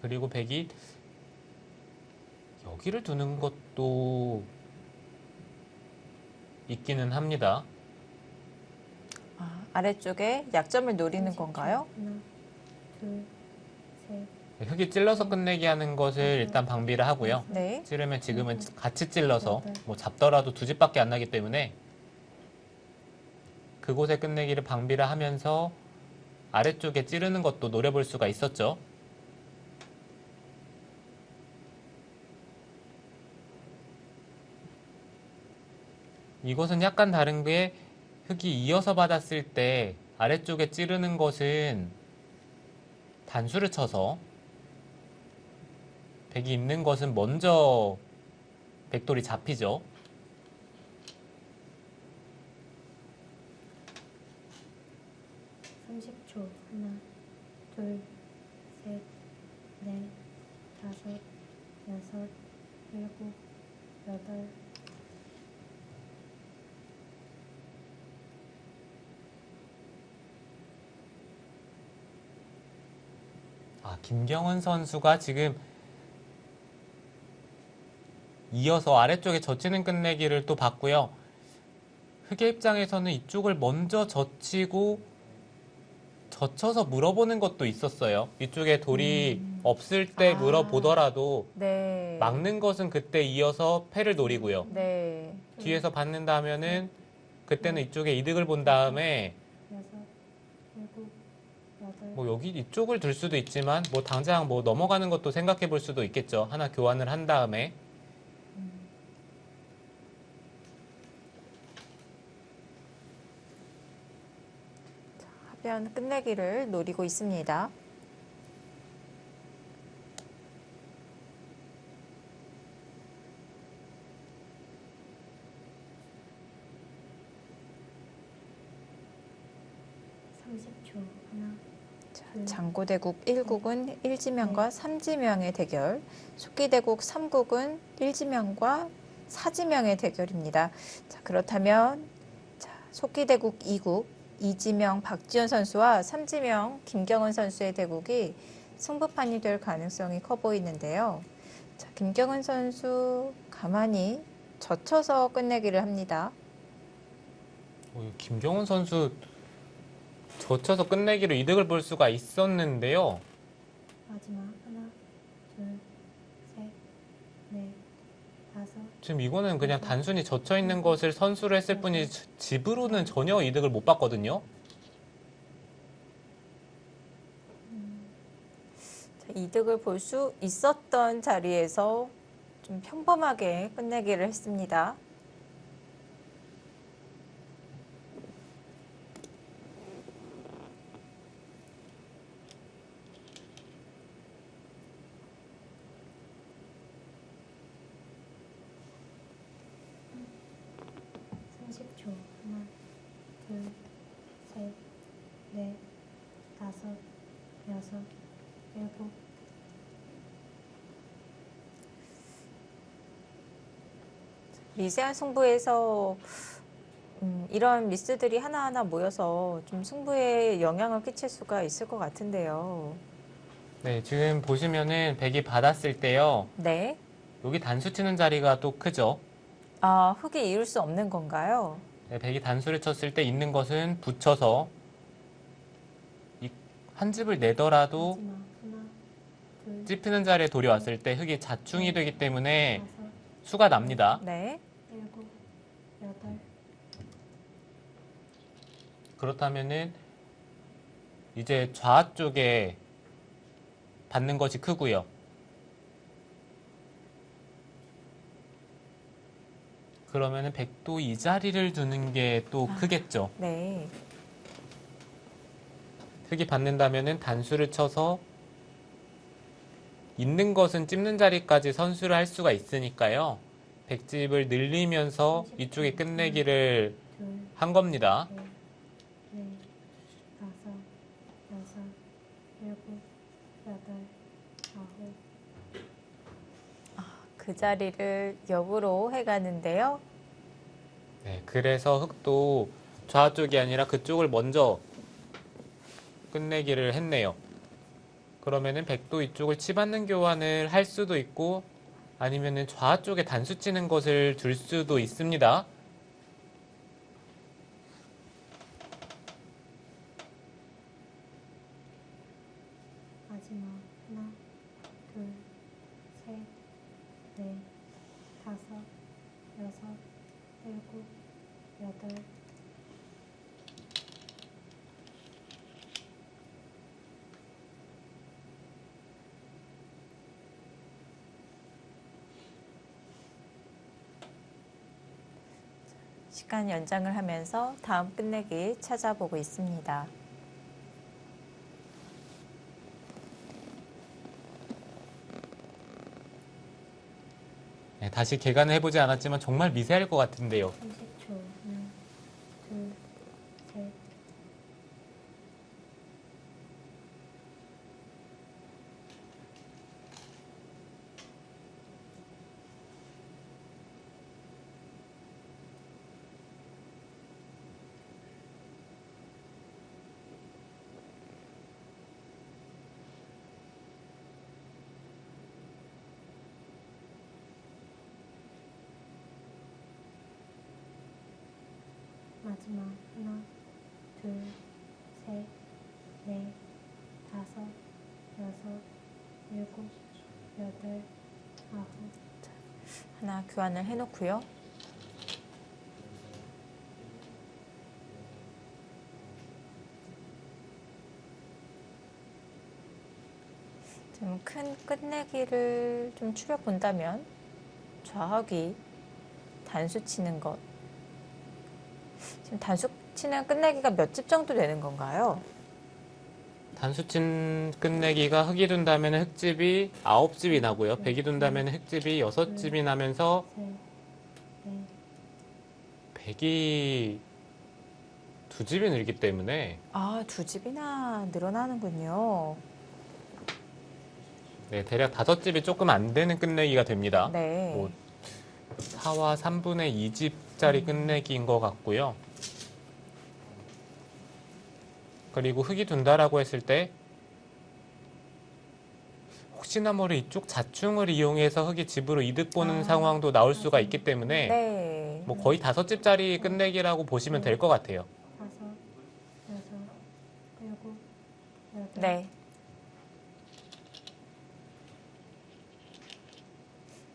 그리고 백이 여기를 두는 것도 있기는 합니다. 아래쪽에 약점을 노리는 30초. 건가요? 하나, 둘, 셋, 흙이 찔러서 끝내기 하는 것을 일단 방비를 하고요. 네. 찌르면 지금은 같이 찔러서 뭐 잡더라도 두 집밖에 안 나기 때문에 그곳에 끝내기를 방비를 하면서 아래쪽에 찌르는 것도 노려볼 수가 있었죠. 이것은 약간 다른 게 흙이 이어서 받았을 때 아래쪽에 찌르는 것은 단수를 쳐서 백이 있는 것은 먼저 백돌이 잡히죠. 삼십 초. 하나, 둘, 셋, 넷, 다섯, 여섯, 일곱, 여덟. 김경은 선수가 지금 이어서 아래쪽에 젖히는 끝내기를 또 봤고요. 흑의 입장에서는 이쪽을 먼저 젖히고 젖혀서 물어보는 것도 있었어요. 이쪽에 돌이 없을 때 물어보더라도 네. 막는 것은 그때 이어서 패를 노리고요. 네. 뒤에서 받는다면은 그때는 이쪽에 이득을 본 다음에 여섯, 일곱, 여덟. 뭐 여기 이쪽을 둘 수도 있지만 뭐 당장 뭐 넘어가는 것도 생각해 볼 수도 있겠죠. 하나 교환을 한 다음에. 하변 끝내기를 노리고 있습니다. 삼십 초. 하나, 장고대국 1국은 1지명과 3지명의 대결, 속기대국 3국은 1지명과 4지명의 대결입니다. 자, 그렇다면 속기대국 2국, 2지명 박지현 선수와 3지명 김경은 선수의 대국이 승부판이 될 가능성이 커 보이는데요. 자, 김경은 선수 가만히 젖혀서 끝내기를 합니다. 김경훈 선수 젖혀서 끝내기로 이득을 볼 수가 있었는데요. 마지막. 하나, 둘, 셋, 넷, 다섯. 지금 이거는 그냥 단순히 젖혀 있는 것을 선수를 했을 뿐이지 집으로는 전혀 이득을 못 봤거든요. 자, 이득을 볼 수 있었던 자리에서 좀 평범하게 끝내기를 했습니다. 삼십 초. 하나, 둘, 셋, 넷, 다섯, 여섯, 일곱. 미세한 승부에서 이런 미스들이 하나하나 모여서 좀 승부에 영향을 끼칠 수가 있을 것 같은데요. 네, 지금 보시면은 백이 받았을 때요. 네. 여기 단수 치는 자리가 또 크죠. 흙이 이룰 수 없는 건가요? 네, 백이 단수를 쳤을 때 있는 것은 붙여서 한 집을 내더라도 마지막. 하나, 둘, 찝히는 자리에 돌이 왔을 때 흙이 자충이 되기 때문에 다섯, 수가 납니다. 네. 일곱, 여덟. 그렇다면은 이제 좌 쪽에 받는 것이 크고요. 그러면은 백도 이 자리를 두는 게 또 크겠죠. 네. 흙이 받는다면은 단수를 쳐서 있는 것은 찝는 자리까지 선수를 할 수가 있으니까요. 백집을 늘리면서 이쪽에 끝내기를 둘, 한 겁니다. 셋, 넷, 다섯, 여섯, 일곱, 여덟, 아홉. 그 자리를 역으로 해가는데요. 네, 그래서 흙도 좌쪽이 아니라 그쪽을 먼저 끝내기를 했네요. 그러면은 백도 이쪽을 치받는 교환을 할 수도 있고 아니면은 좌 쪽에 단수 치는 것을 둘 수도 있습니다. 마지막 하나, 둘, 셋, 넷, 다섯, 여섯, 일곱, 여덟. 시간 연장을 하면서 다음 끝내기 찾아보고 있습니다. 네, 다시 계산을 해보지 않았지만 정말 미세할 것 같은데요. 30초. 하나, 둘, 셋. 마지막 하나, 둘, 셋, 넷, 다섯, 여섯, 일곱, 여덟, 아홉. 하나 교환을 해놓고요. 좀 큰 끝내기를 좀 추려 본다면 좌하기 단수 치는 것. 지금 단수 치는 끝내기가 몇 집 정도 되는 건가요? 단수 친 끝내기가 흙이 둔다면 흙집이 9집이 나고요. 백이 둔다면 흙집이 6집이 나면서 셋, 넷, 백이 2집이 늘기 때문에 아, 2집이나 늘어나는군요. 네, 대략 5집이 조금 안 되는 끝내기가 됩니다. 네. 뭐 4와 3분의 2집짜리 끝내기인 것 같고요. 그리고 흙이 둔다라고 했을 때 혹시나 모를 이쪽 자충을 이용해서 흙이 집으로 이득 보는 아, 상황도 나올 수가 있기 때문에 네. 뭐 거의 5집짜리 끝내기라고 보시면 될 것 같아요. 다섯, 여섯, 일곱, 여덟. 네.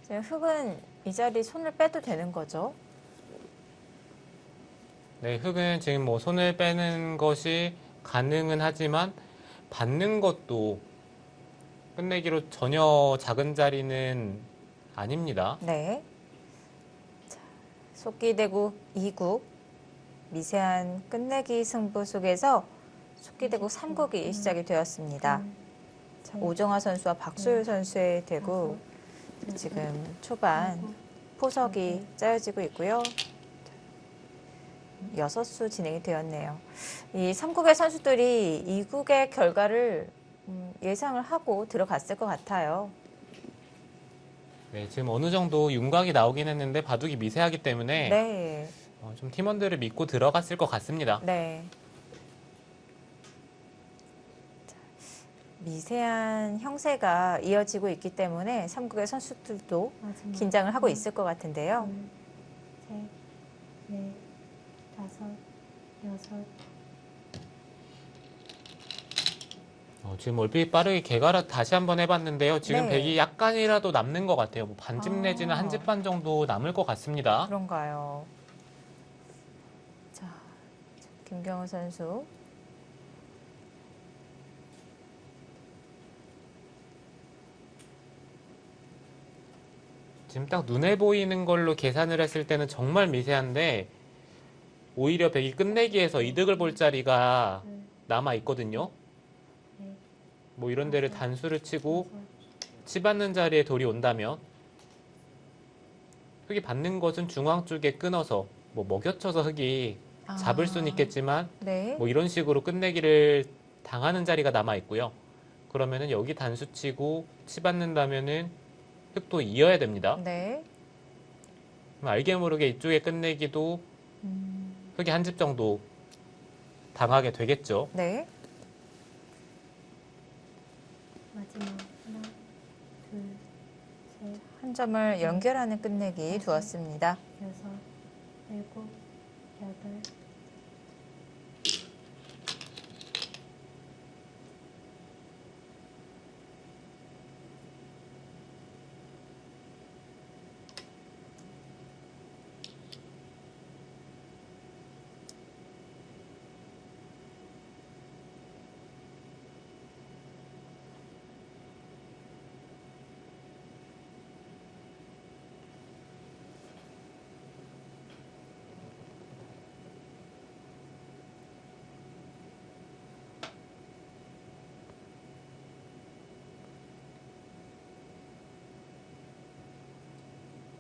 지금 흙은 이 자리 손을 빼도 되는 거죠? 네, 흙은 지금 뭐 손을 빼는 것이 가능은 하지만 받는 것도 끝내기로 전혀 작은 자리는 아닙니다. 네. 자, 속기대국 2국 미세한 끝내기 승부 속에서 속기대국 3국이 시작이 되었습니다. 자, 오정화 선수와 박소율 선수의 대국 지금 초반 포석이 짜여지고 있고요. 6수 진행이 되었네요. 이 3국의 선수들이 2국의 결과를 예상을 하고 들어갔을 것 같아요. 네, 지금 어느 정도 윤곽이 나오긴 했는데 바둑이 미세하기 때문에 네. 좀 팀원들을 믿고 들어갔을 것 같습니다. 네. 자, 미세한 형세가 이어지고 있기 때문에 3국의 선수들도 마지막 긴장을 하고 있을 것 같은데요. 둘, 셋, 넷, 다섯, 여섯. 지금 얼핏 빠르게 개가라 다시 한번 해봤는데요. 지금 네. 백이 약간이라도 남는 것 같아요. 뭐 반집 아. 내지는 한 집 반 정도 남을 것 같습니다. 그런가요? 자, 김경호 선수. 지금 딱 눈에 보이는 걸로 계산을 했을 때는 정말 미세한데 오히려 백이 끝내기에서 이득을 볼 자리가 둘, 남아 있거든요. 넷, 뭐 이런 데를 단수를 치고 여섯. 치받는 자리에 돌이 온다면 흙이 받는 것은 중앙 쪽에 끊어서 뭐 먹여쳐서 흙이 잡을 수는 있겠지만 네. 뭐 이런 식으로 끝내기를 당하는 자리가 남아 있고요. 그러면은 여기 단수 치고 치받는다면은 흙도 이어야 됩니다. 네. 그럼 알게 모르게 이쪽에 끝내기도 음, 흙이 한 집 정도 당하게 되겠죠. 네. 마지막 하나, 둘, 셋, 한 점을 연결하는 끝내기 두었습니다. 여섯, 일곱, 여덟,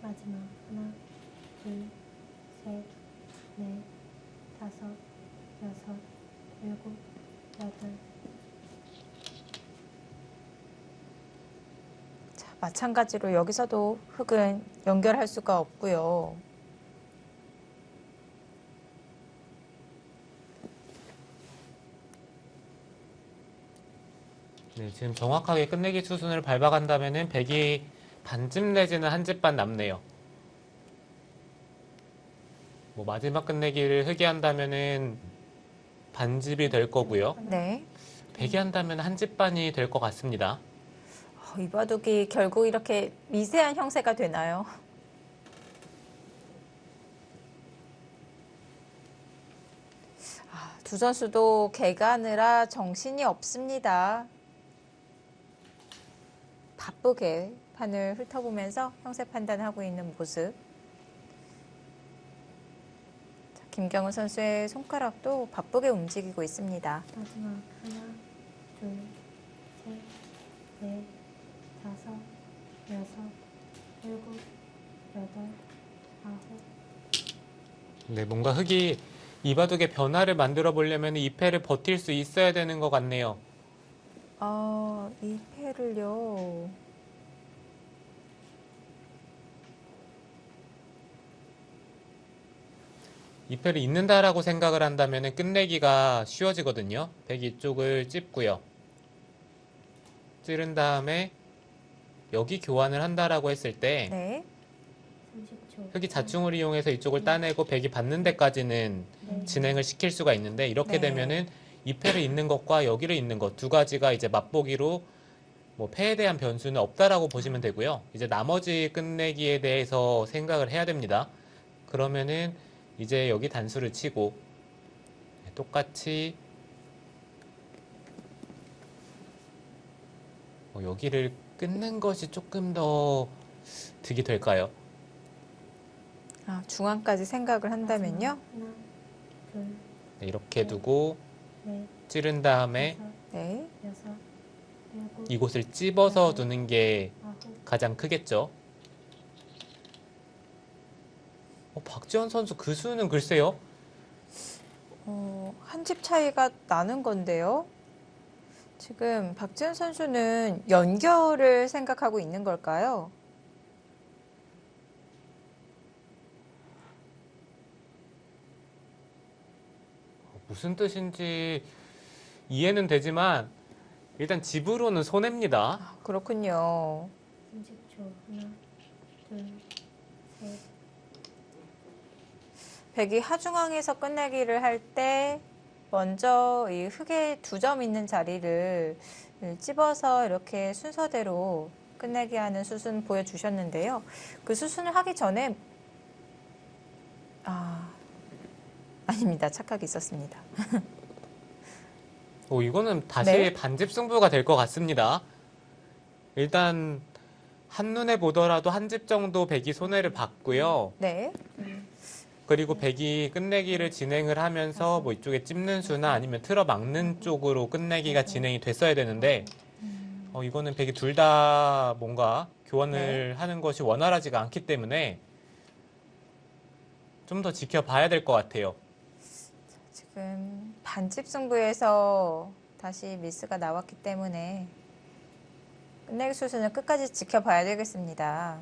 마지막 하나, 둘, 셋, 넷, 다섯, 여섯, 일곱, 여덟, 자, 마찬가지로 여기서도 흙은 연결할 수가 없고요. 네, 지금 정확하게 끝내기 수순을 밟아간다면은 백이 반집 내지는 한 집 반 남네요. 뭐 마지막 끝내기를 흙이 한다면은 반집이 될 거고요. 네. 백이 한다면 한 집 반이 될 것 같습니다. 이 바둑이 결국 이렇게 미세한 형세가 되나요? 두 선수도 개가느라 정신이 없습니다. 바쁘게 판을 훑어보면서 형세 판단하고 있는 모습. 자, 김경은 선수의 손가락도 바쁘게 움직이고 있습니다. 마지막 하나, 둘, 셋, 넷, 다섯, 여섯, 일곱, 여덟, 아홉, 네, 뭔가 흙이 이 바둑의 변화를 만들어 보려면 이 패를 버틸 수 있어야 되는 것 같네요. 이 패를요. 이 패를 잊는다라고 생각을 한다면 끝내기가 쉬워지거든요. 백 이쪽을 찝고요. 찌른 다음에 여기 교환을 한다라고 했을 때 네. 30초. 흙이 자충을 이용해서 이쪽을 따내고 백이 받는 데까지는 네. 진행을 시킬 수가 있는데 이렇게 네. 되면은 이 패를 잇는 것과 여기를 잇는 것 두 가지가 이제 맛보기로 뭐 패에 대한 변수는 없다라고 보시면 되고요. 이제 나머지 끝내기에 대해서 생각을 해야 됩니다. 그러면은 이제 여기 단수를 치고 똑같이 여기를 끊는 것이 조금 더 득이 될까요? 중앙까지 생각을 한다면요. 하나, 둘, 네, 이렇게 두고 넷, 찌른 다음에 다섯, 네. 여섯, 일곱, 이곳을 찝어서 두는 게 아홉, 가장 크겠죠. 박지원 선수 그 수는 글쎄요. 한 집 차이가 나는 건데요. 지금 박지은 선수는 연결을 생각하고 있는 걸까요? 무슨 뜻인지 이해는 되지만 일단 집으로는 손해입니다. 그렇군요. 30초. 하나, 둘, 셋, 백이 하중앙에서 끝내기를 할 때 먼저 이 흙에 두 점 있는 자리를 찝어서 이렇게 순서대로 끝내기 하는 수순 보여주셨는데요. 그 수순을 하기 전에 아닙니다. 착각이 있었습니다. 이거는 다시 네. 반집 승부가 될 것 같습니다. 일단 한눈에 보더라도 한 집 정도 백이 손해를 봤고요. 네. 그리고 백이 끝내기를 진행을 하면서 뭐 이쪽에 찝는 수나 아니면 틀어 막는 쪽으로 끝내기가 진행이 됐어야 되는데 이거는 백이 둘 다 뭔가 교환을 하는 것이 원활하지가 않기 때문에 좀 더 지켜봐야 될 것 같아요. 지금 반집 승부에서 다시 미스가 나왔기 때문에 끝내기 수순을 끝까지 지켜봐야 되겠습니다.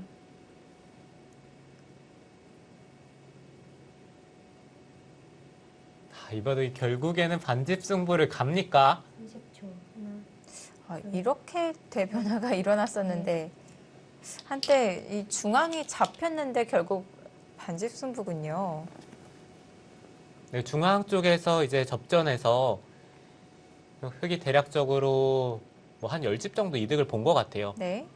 이번에 결국에는 반집 승부를 갑니까? 30초. 하나, 이렇게 대변화가 일어났었는데 한때 이 중앙이 잡혔는데 결국 반집 승부군요. 네, 중앙 쪽에서 이제 접전해서 흑이 대략적으로 뭐 한 10집 정도 이득을 본 것 같아요. 네.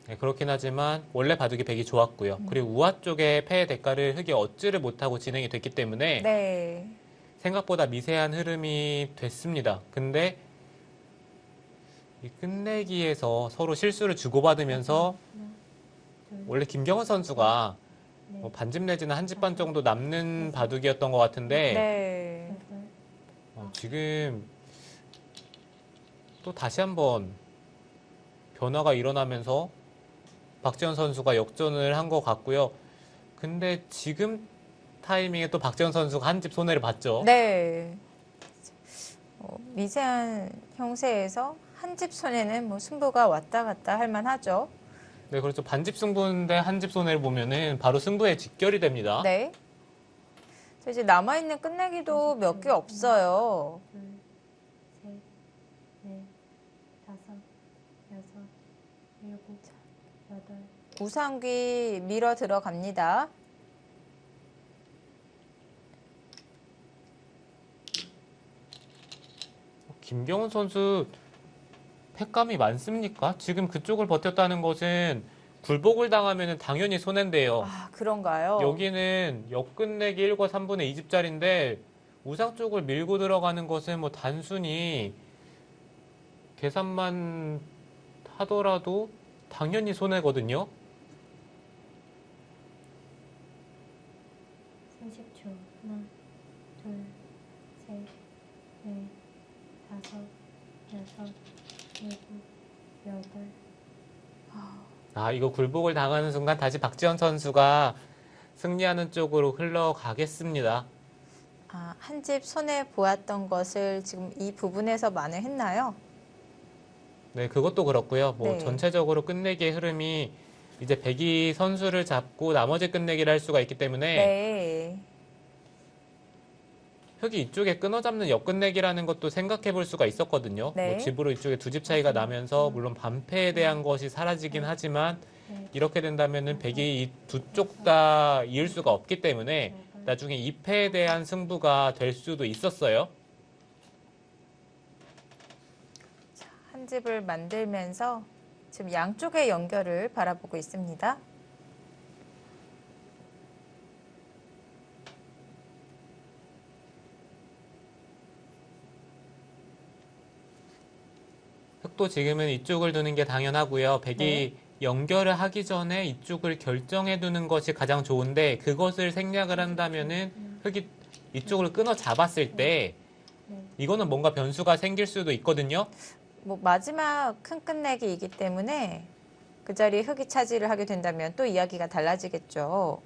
네, 그렇긴 하지만 원래 바둑이 백이 좋았고요. 그리고 우아 쪽의 패의 대가를 흑이 얻지를 못하고 진행이 됐기 때문에 네. 생각보다 미세한 흐름이 됐습니다. 근데 이 끝내기에서 서로 실수를 주고받으면서 하나, 둘, 원래 김경원 선수가 넷, 뭐 반집 내지는 한 집 반 정도 남는 바둑이었던 것 같은데 네. 여덟, 지금 또 다시 한번 변화가 일어나면서 박지현 선수가 역전을 한 것 같고요. 근데 지금 타이밍에 또 박지현 선수가 한 집 손해를 봤죠. 네. 미세한 형세에서 한 집 손에는 뭐 승부가 왔다 갔다 할 만하죠. 네, 그렇죠. 반집 승부인데 한 집 손해를 보면은 바로 승부에 직결이 됩니다. 네. 자, 이제 남아있는 끝내기도 몇 개 없어요. 둘, 셋, 넷, 다섯, 여섯, 일곱, 여덟, 우상귀 밀어 들어갑니다. 김경훈 선수 패감이 많습니까? 지금 그쪽을 버텼다는 것은 굴복을 당하면 당연히 손해인데요. 아, 그런가요? 여기는 역끝내기 1과 3분의 2집짜리인데 우상 쪽을 밀고 들어가는 것은 뭐 단순히 계산만 하더라도 당연히 손해거든요. 30초. 하나, 둘, 셋, 넷, 다섯, 여섯, 일곱, 여덟. 이거 굴복을 당하는 순간 다시 박지현 선수가 승리하는 쪽으로 흘러가겠습니다. 한 집 손해 보았던 것을 지금 이 부분에서 만회했나요? 네, 그것도 그렇고요. 뭐 네. 전체적으로 끝내기의 흐름이 이제 백이 선수를 잡고 나머지 끝내기를 할 수가 있기 때문에 네. 흑이 이쪽에 끊어잡는 역끝내기라는 것도 생각해 볼 수가 있었거든요. 네. 뭐 집으로 이쪽에 두 집 차이가 나면서 물론 반패에 대한 것이 사라지긴 하지만 이렇게 된다면은 백이 이 두 쪽 다 이을 수가 없기 때문에 나중에 2패에 대한 승부가 될 수도 있었어요. 한 집을 만들면서 지금 양쪽의 연결을 바라보고 있습니다. 흑도 지금은 이쪽을 두는 게 당연하고요. 백이 연결을 하기 전에 이쪽을 결정해 두는 것이 가장 좋은데 그것을 생략을 한다면은 흑이 이쪽을 끊어 잡았을 때 이거는 뭔가 변수가 생길 수도 있거든요. 뭐 마지막 큰 끝내기이기 때문에 그 자리에 흑이 차지를 하게 된다면 또 이야기가 달라지겠죠.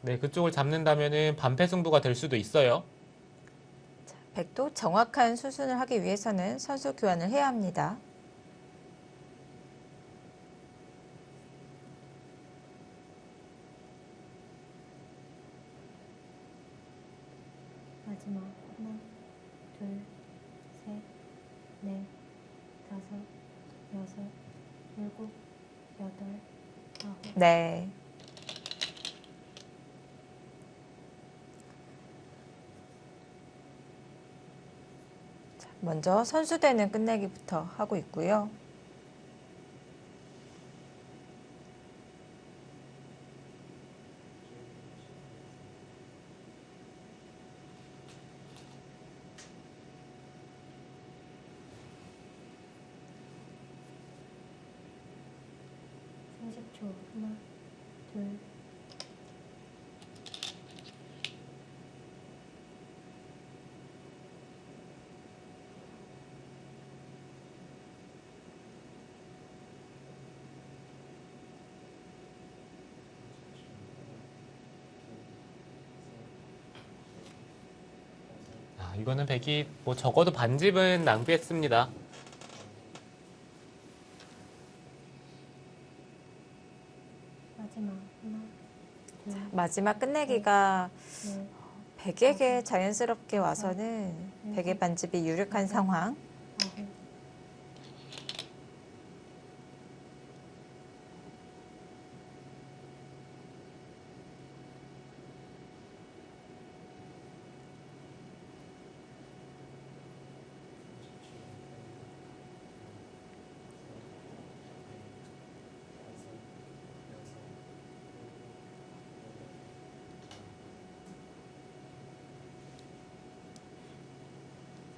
네, 그쪽을 잡는다면은 반패 승부가 될 수도 있어요. 백도 정확한 수순을 하기 위해서는 선수 교환을 해야 합니다. 마지막. 하나, 둘, 셋, 넷, 다섯, 여섯, 일곱, 여덟, 아홉. 네. 자, 먼저 선수대는 끝내기부터 하고 있고요. 초. 하나, 둘, 이거는 백이 뭐 적어도 반집은 낭비했습니다. 마지막. 하나, 둘, 마지막 끝내기가 넷, 백에게 자연스럽게 와서는 백의 반집이 유력한 상황. 4분.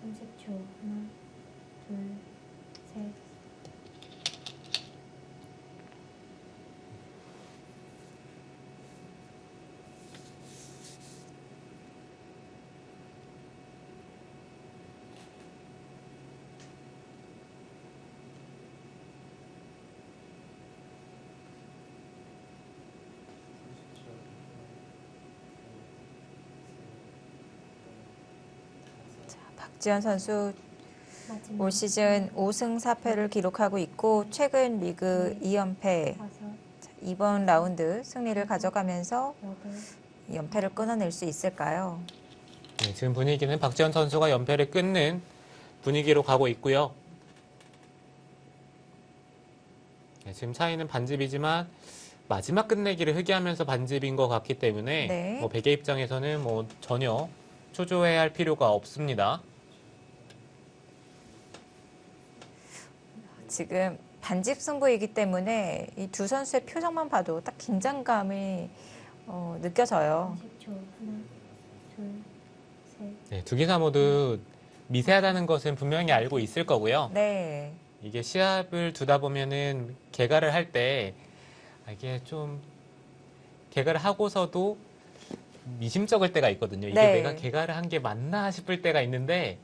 삼십 초. 하나, 둘, 셋. 박지현 선수 마지막. 올 시즌 5승 4패를 기록하고 있고 최근 리그 2연패, 5, 이번 라운드 승리를 가져가면서 8, 연패를 끊어낼 수 있을까요? 네, 지금 분위기는 박지현 선수가 연패를 끊는 분위기로 가고 있고요. 네, 지금 차이는 반집이지만 마지막 끝내기를 흡기하면서 반집인 것 같기 때문에 네. 뭐 베개 입장에서는 뭐 전혀 초조해야 할 필요가 없습니다. 지금 반집 승부이기 때문에 이 두 선수의 표정만 봐도 딱 긴장감이 느껴져요. 30초. 하나, 둘, 셋. 네, 두 기사 모두 미세하다는 것은 분명히 알고 있을 거고요. 네. 이게 시합을 두다 보면은 개가를 할 때 이게 좀 개가를 하고서도 미심쩍을 때가 있거든요. 이게 네. 내가 개가를 한 게 맞나 싶을 때가 있는데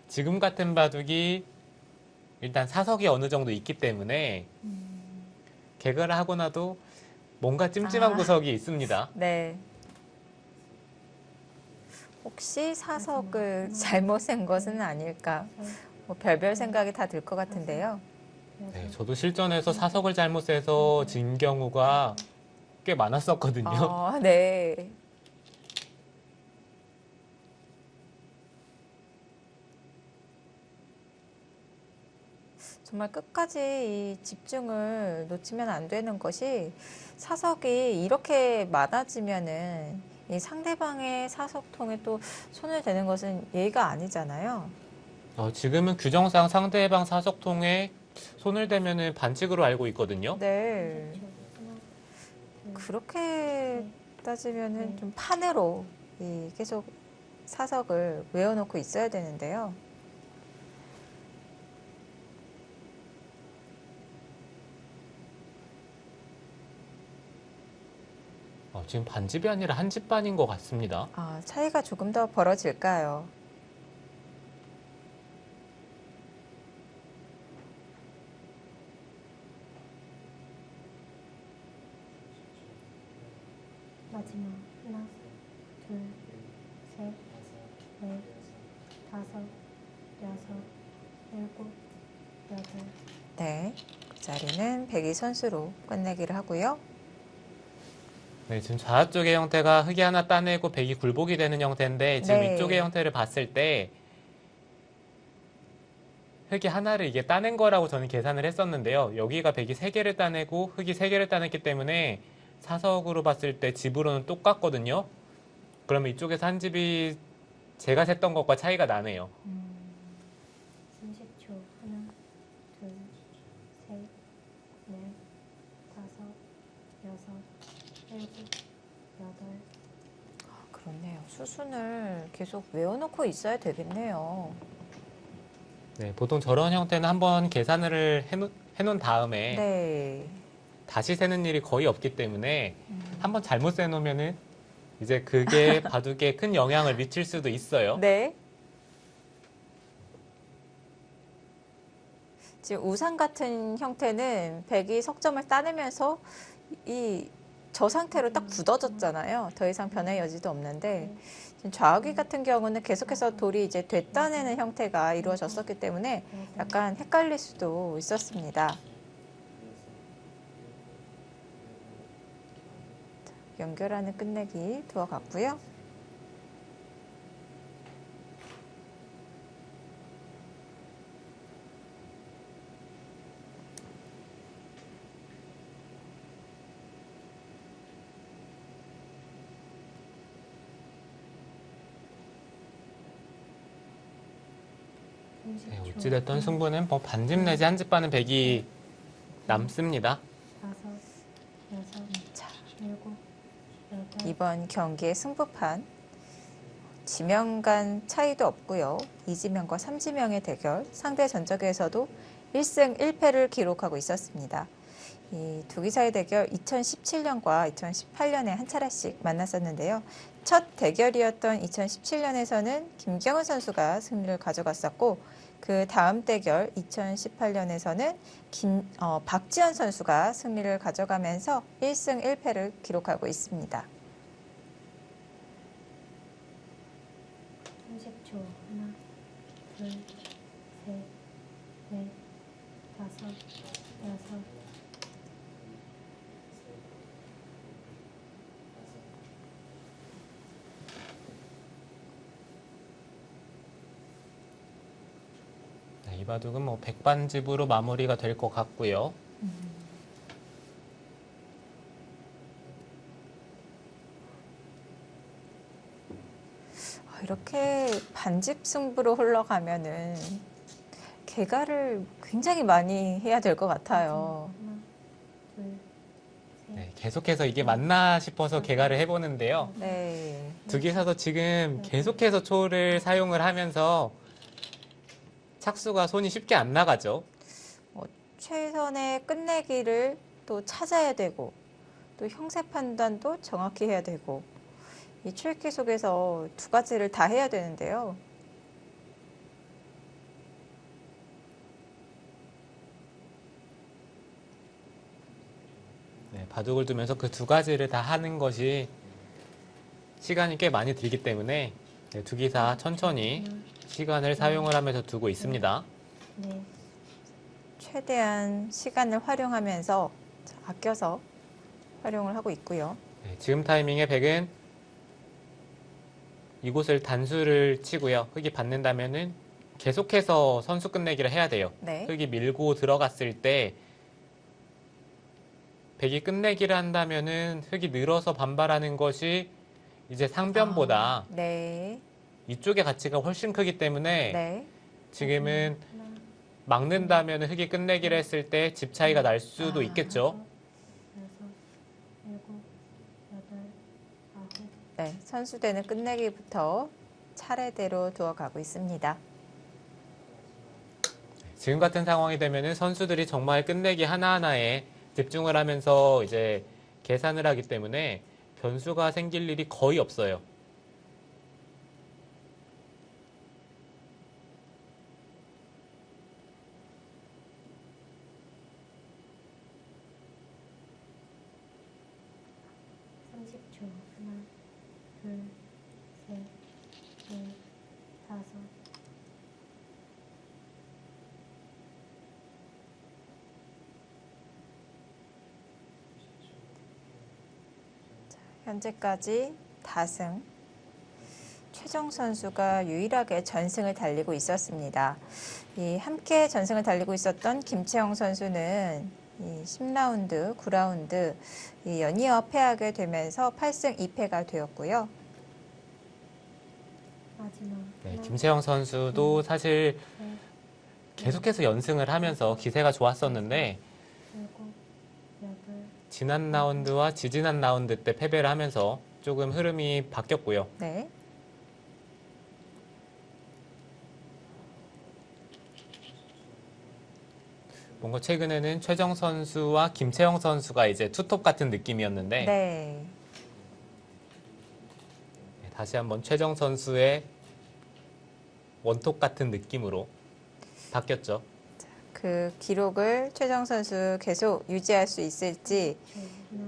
지금 같은 바둑이 일단 사석이 어느 정도 있기 때문에 개가를 하고 나도 뭔가 찜찜한 아. 구석이 있습니다. 네. 혹시 사석을 잘못 센 것은 아닐까? 뭐 별별 생각이 다 들 것 같은데요. 네, 저도 실전에서 사석을 잘못 세서 진 경우가 꽤 많았었거든요. 아, 네. 정말 끝까지 이 집중을 놓치면 안 되는 것이 사석이 이렇게 많아지면은 이 상대방의 사석통에 또 손을 대는 것은 예의가 아니잖아요. 지금은 규정상 상대방 사석통에 손을 대면은 반칙으로 알고 있거든요. 네. 30초. 하나, 둘, 그렇게 따지면은 좀 판으로 계속 사석을 외워놓고 있어야 되는데요. 지금 반집이 아니라 한집 반인 것 같습니다. 아, 차이가 조금 더 벌어질까요? 마지막. 하나, 둘, 셋, 넷, 다섯, 여섯, 일곱, 여덟. 네. 그 자리는 백이 선수로 끝내기를 하고요. 네, 지금 좌 쪽의 형태가 흙이 하나 따내고 백이 굴복이 되는 형태인데 지금 네. 위쪽의 형태를 봤을 때 흙이 하나를 이게 따낸 거라고 저는 계산을 했었는데요. 여기가 백이 세 개를 따내고 흙이 세 개를 따냈기 때문에 사석으로 봤을 때 집으로는 똑같거든요. 그러면 이쪽에서 한 집이 제가 셌던 것과 차이가 나네요. 30초. 하나, 둘, 셋, 넷, 다섯, 여섯, 일곱, 여덟. 그렇네요. 수순을 계속 외워놓고 있어야 되겠네요. 네, 보통 저런 형태는 한번 계산을 해놓은 다음에 네. 다시 세는 일이 거의 없기 때문에 한번 잘못 세놓으면은 이제 그게 바둑에 큰 영향을 미칠 수도 있어요. 네. 지금 우상 같은 형태는 백이 석점을 따내면서 저 상태로 딱 굳어졌잖아요. 더 이상 변할 여지도 없는데 지금 좌우기 같은 경우는 계속해서 돌이 이제 되따내는 형태가 이루어졌었기 때문에 약간 헷갈릴 수도 있었습니다. 연결하는 끝내기 들어갔고요. 네, 30초. 어찌됐든 승부는 뭐 반집 내지 한 집 바는 백이 남습니다. 5, 6, 자, 7, 8. 이번 경기의 승부판 지명 간 차이도 없고요. 2지명과 3지명의 대결, 상대 전적에서도 1승 1패를 기록하고 있었습니다. 이 두 기사의 대결 2017년과 2018년에 한 차례씩 만났었는데요. 첫 대결이었던 2017년에서는 김경은 선수가 승리를 가져갔었고 그 다음 대결 2018년에서는 박지현 선수가 승리를 가져가면서 1승 1패를 기록하고 있습니다. 30초. 하나, 둘, 셋, 넷, 다섯, 여섯. 네, 이 바둑은 뭐 백반집으로 마무리가 될 것 같고요. 이렇게 반집 승부로 흘러가면은 개가를 굉장히 많이 해야 될 것 같아요. 하나, 둘, 셋. 네, 계속해서 이게 맞나 싶어서 개가를 해보는데요. 네. 두 기사도 지금 계속해서 초를 사용을 하면서 착수가 손이 쉽게 안 나가죠. 최선의 끝내기를 또 찾아야 되고 또 형세 판단도 정확히 해야 되고 이 출기 속에서 두 가지를 다 해야 되는데요. 네, 바둑을 두면서 그 두 가지를 다 하는 것이 시간이 꽤 많이 들기 때문에 네, 두 기사 천천히 시간을 사용을 하면서 두고 있습니다. 네. 최대한 시간을 활용하면서 아껴서 활용을 하고 있고요. 네, 지금 타이밍에 백은 이곳을 단수를 치고요. 흙이 받는다면은 계속해서 선수 끝내기를 해야 돼요. 네. 흙이 밀고 들어갔을 때 백이 끝내기를 한다면은 흙이 늘어서 반발하는 것이 이제 상변보다 네. 이쪽의 가치가 훨씬 크기 때문에 네. 지금은 하나, 막는다면 흙이 끝내기를 했을 때 집 차이가 날 수도 있겠죠. 여섯, 일곱, 여덟, 아홉. 네. 선수대는 끝내기부터 차례대로 두어가고 있습니다. 지금 같은 상황이 되면은 선수들이 정말 끝내기 하나하나에 집중을 하면서 이제 계산을 하기 때문에 변수가 생길 일이 거의 없어요. 삼십 초. 하나, 둘, 셋, 넷, 다섯. 현재까지 다승. 최정 선수가 유일하게 전승을 달리고 있었습니다. 이 함께 전승을 달리고 있었던 김채영 선수는 이 10라운드, 9라운드 이 연이어 패하게 되면서 8승 2패가 되었고요. 마지막. 네, 하나, 김채영 선수도 사실 셋, 계속해서 연승을 하면서 기세가 좋았었는데 일곱, 여덟. 지난 라운드와 지지난 라운드 때 패배를 하면서 조금 흐름이 바뀌었고요. 네. 뭔가 최근에는 최정 선수와 김채영 선수가 이제 투톱 같은 느낌이었는데 네. 다시 한번 최정 선수의 원톱 같은 느낌으로 바뀌었죠. 그 기록을 최정 선수 계속 유지할 수 있을지 하나,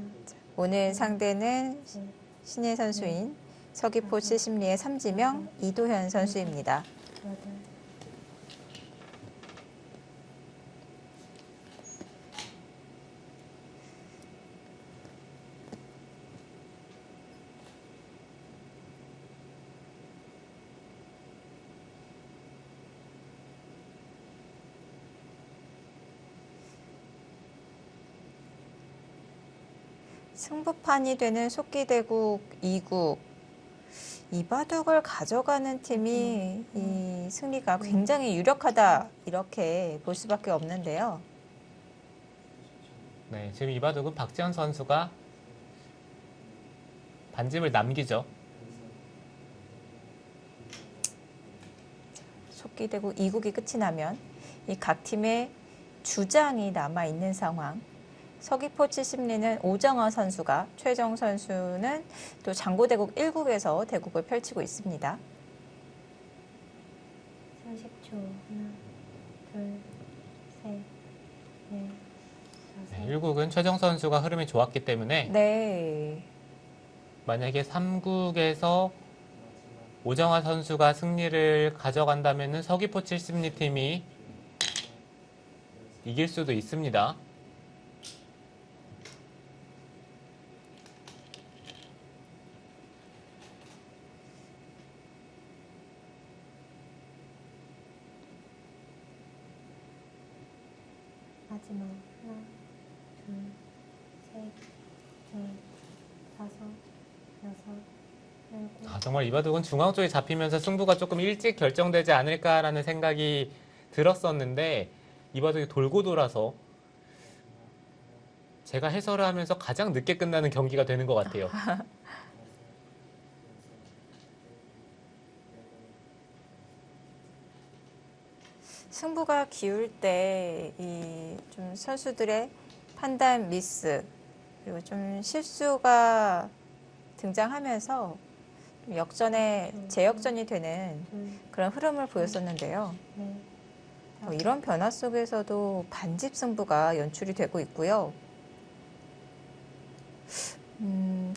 오늘 상대는 셋, 신예 선수인 서귀포 70리의 삼지명 이도현 선수입니다. 여덟. 승부판이 되는 속기대국 2국 이바둑을 가져가는 팀이 이 승리가 굉장히 유력하다 이렇게 볼 수밖에 없는데요. 네, 지금 이바둑은 박지현 선수가 반집을 남기죠. 속기되고 2국이 끝이 나면 이 각 팀의 주장이 남아 있는 상황. 서귀포 70리는 오정화 선수가, 최정 선수는 또 장고대국 1국에서 대국을 펼치고 있습니다. 30초. 하나, 둘, 셋, 넷, 다섯. 네, 1국은 최정 선수가 흐름이 좋았기 때문에 네. 만약에 3국에서 오정화 선수가 승리를 가져간다면 서귀포 70리 팀이 이길 수도 있습니다. 마지막. 하나, 둘, 셋, 넷, 다섯, 여섯, 일곱. 정말 이바둑은 중앙 쪽에 잡히면서 승부가 조금 일찍 결정되지 않을까라는 생각이 들었었는데 이바둑이 돌고 돌아서 제가 해설을 하면서 가장 늦게 끝나는 경기가 되는 것 같아요. 승부가 기울 때 이 좀 선수들의 판단 미스 그리고 좀 실수가 등장하면서 좀 역전에 재역전이 되는 둘, 그런 흐름을 보였었는데요. 넷, 이런 변화 속에서도 반집 승부가 연출이 되고 있고요.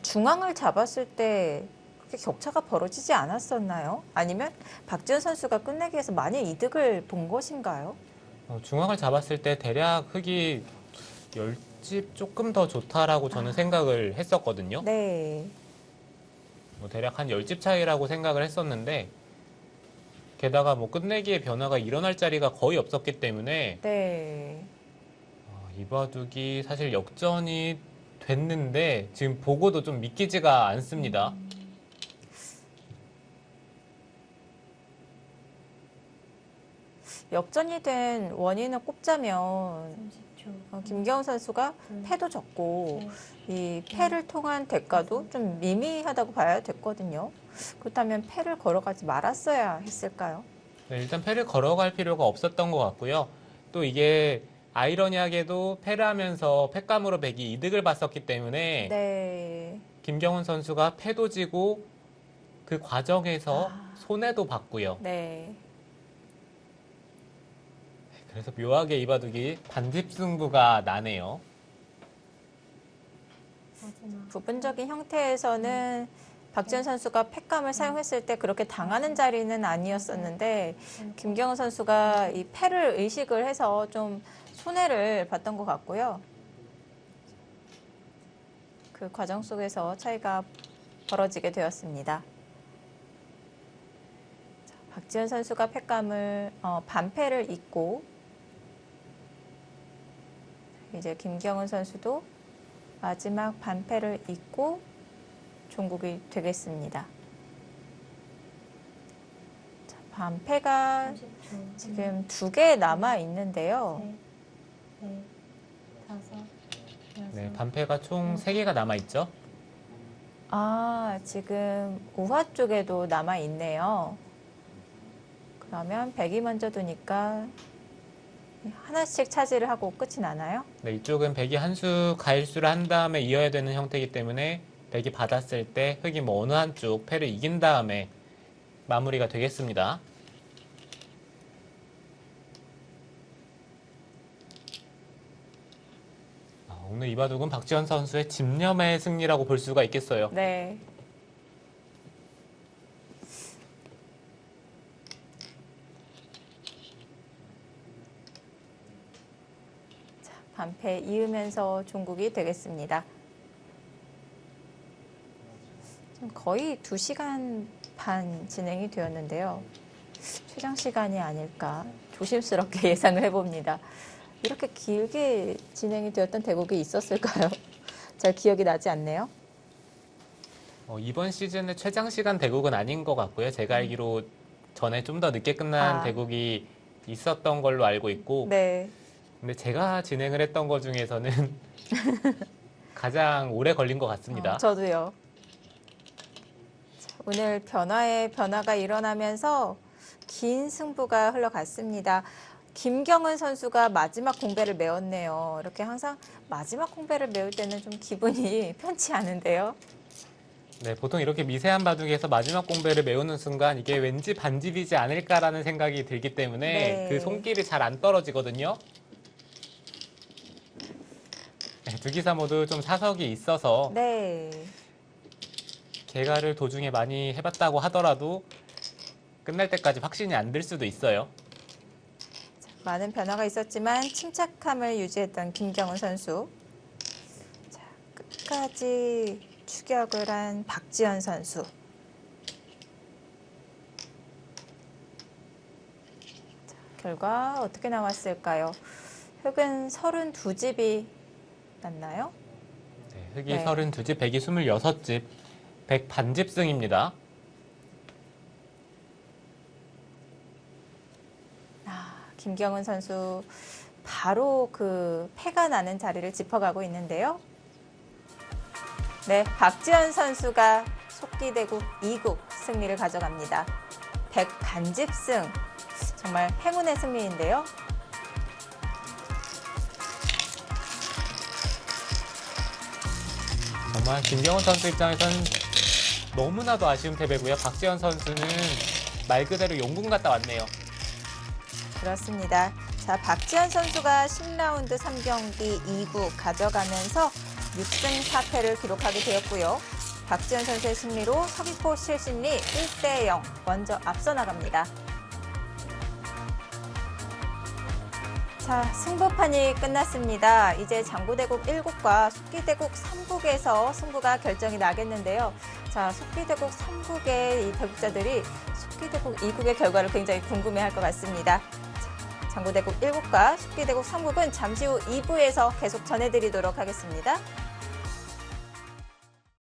중앙을 잡았을 때 그렇게 격차가 벌어지지 않았었나요? 아니면 박지현 선수가 끝내기 위해서 많이 이득을 본 것인가요? 중앙을 잡았을 때 대략 흙이 10집 조금 더 좋다라고 저는 생각을 했었거든요. 네. 뭐 대략 한 10집 차이라고 생각을 했었는데 게다가 뭐 끝내기의 변화가 일어날 자리가 거의 없었기 때문에 네. 이바둑이 사실 역전이 됐는데 지금 보고도 좀 믿기지가 않습니다. 역전이 된 원인을 꼽자면 30초. 김경훈 선수가 패도 적고 이 패를 통한 대가도 좀 미미하다고 봐야 됐거든요. 그렇다면 패를 걸어가지 말았어야 했을까요? 네, 일단 패를 걸어갈 필요가 없었던 것 같고요. 또 이게 아이러니하게도 패를 하면서 패감으로 백이 이득을 봤었기 때문에 네. 김경훈 선수가 패도 지고 그 과정에서 손해도 봤고요. 네. 그래서 묘하게 이바둑이 반집 승부가 나네요. 마지막. 부분적인 형태에서는 박지현 선수가 패감을 사용했을 때 그렇게 당하는 자리는 아니었었는데 김경훈 선수가 이 패를 의식을 해서 좀 손해를 봤던 것 같고요. 그 과정 속에서 차이가 벌어지게 되었습니다. 자, 박지현 선수가 패감을 반패를 잇고 이제 김경훈 선수도 마지막 반패를 잇고 종국이 되겠습니다. 자, 반패가 30초. 지금 2개 남아 있는데요. 셋, 넷, 다섯, 여섯. 네, 반패가 총 3개가 남아있죠. 지금 우화 쪽에도 남아 있네요. 그러면 백이 먼저 두니까 하나씩 차지를 하고 끝이 나나요? 네, 이쪽은 백이 한 수 가일수를 한 다음에 이어야 되는 형태이기 때문에 백이 받았을 때 흙이 뭐 어느 한쪽 패를 이긴 다음에 마무리가 되겠습니다. 오늘 이바둑은 박지현 선수의 집념의 승리라고 볼 수가 있겠어요. 네. 자, 반패 이으면서 종국이 되겠습니다. 지금 거의 2시간 반 진행이 되었는데요. 최장 시간이 아닐까 조심스럽게 예상을 해봅니다. 이렇게 길게 진행이 되었던 대국이 있었을까요? 잘 기억이 나지 않네요. 이번 시즌의 최장 시간 대국은 아닌 것 같고요. 제가 알기로 전에 좀 더 늦게 끝난 아. 대국이 있었던 걸로 알고 있고, 네. 근데 제가 진행을 했던 것 중에서는 가장 오래 걸린 것 같습니다. 저도요. 자, 오늘 변화가 일어나면서 긴 승부가 흘러갔습니다. 김경은 선수가 마지막 공배를 메웠네요. 이렇게 항상 마지막 공배를 메울 때는 좀 기분이 편치 않은데요. 네, 보통 이렇게 미세한 바둑에서 마지막 공배를 메우는 순간 이게 왠지 반집이지 않을까라는 생각이 들기 때문에 네. 그 손길이 잘 안 떨어지거든요. 네, 두 기사 모두 좀 사석이 있어서 네. 개가를 도중에 많이 해봤다고 하더라도 끝날 때까지 확신이 안 들 수도 있어요. 많은 변화가 있었지만 침착함을 유지했던 김경은 선수. 자, 끝까지 추격을 한 박지현 선수. 자, 결과 어떻게 나왔을까요? 흑은 32집이 났나요? 네, 흑이 네. 32집, 백이 26집, 100반집승입니다. 김경은 선수 바로 그 패가 나는 자리를 짚어가고 있는데요. 네, 박지현 선수가 속기대국 2국 승리를 가져갑니다. 100반집승, 정말 행운의 승리인데요. 정말 김경은 선수 입장에선 너무나도 아쉬운 패배고요. 박지현 선수는 말 그대로 용궁 갔다 왔네요. 그렇습니다. 자, 박지현 선수가 10라운드 3경기 2국 가져가면서 6승 4패를 기록하게 되었고요. 박지현 선수의 승리로 서귀포 실신리 1대0 먼저 앞서 나갑니다. 자, 승부판이 끝났습니다. 이제 장구대국 1국과 속기대국 3국에서 승부가 결정이 나겠는데요. 자, 속기대국 3국의 이 대국자들이 속기대국 2국의 결과를 굉장히 궁금해할 것 같습니다. 장구대국 1국과 속기대국 3국은 잠시 후 2부에서 계속 전해드리도록 하겠습니다.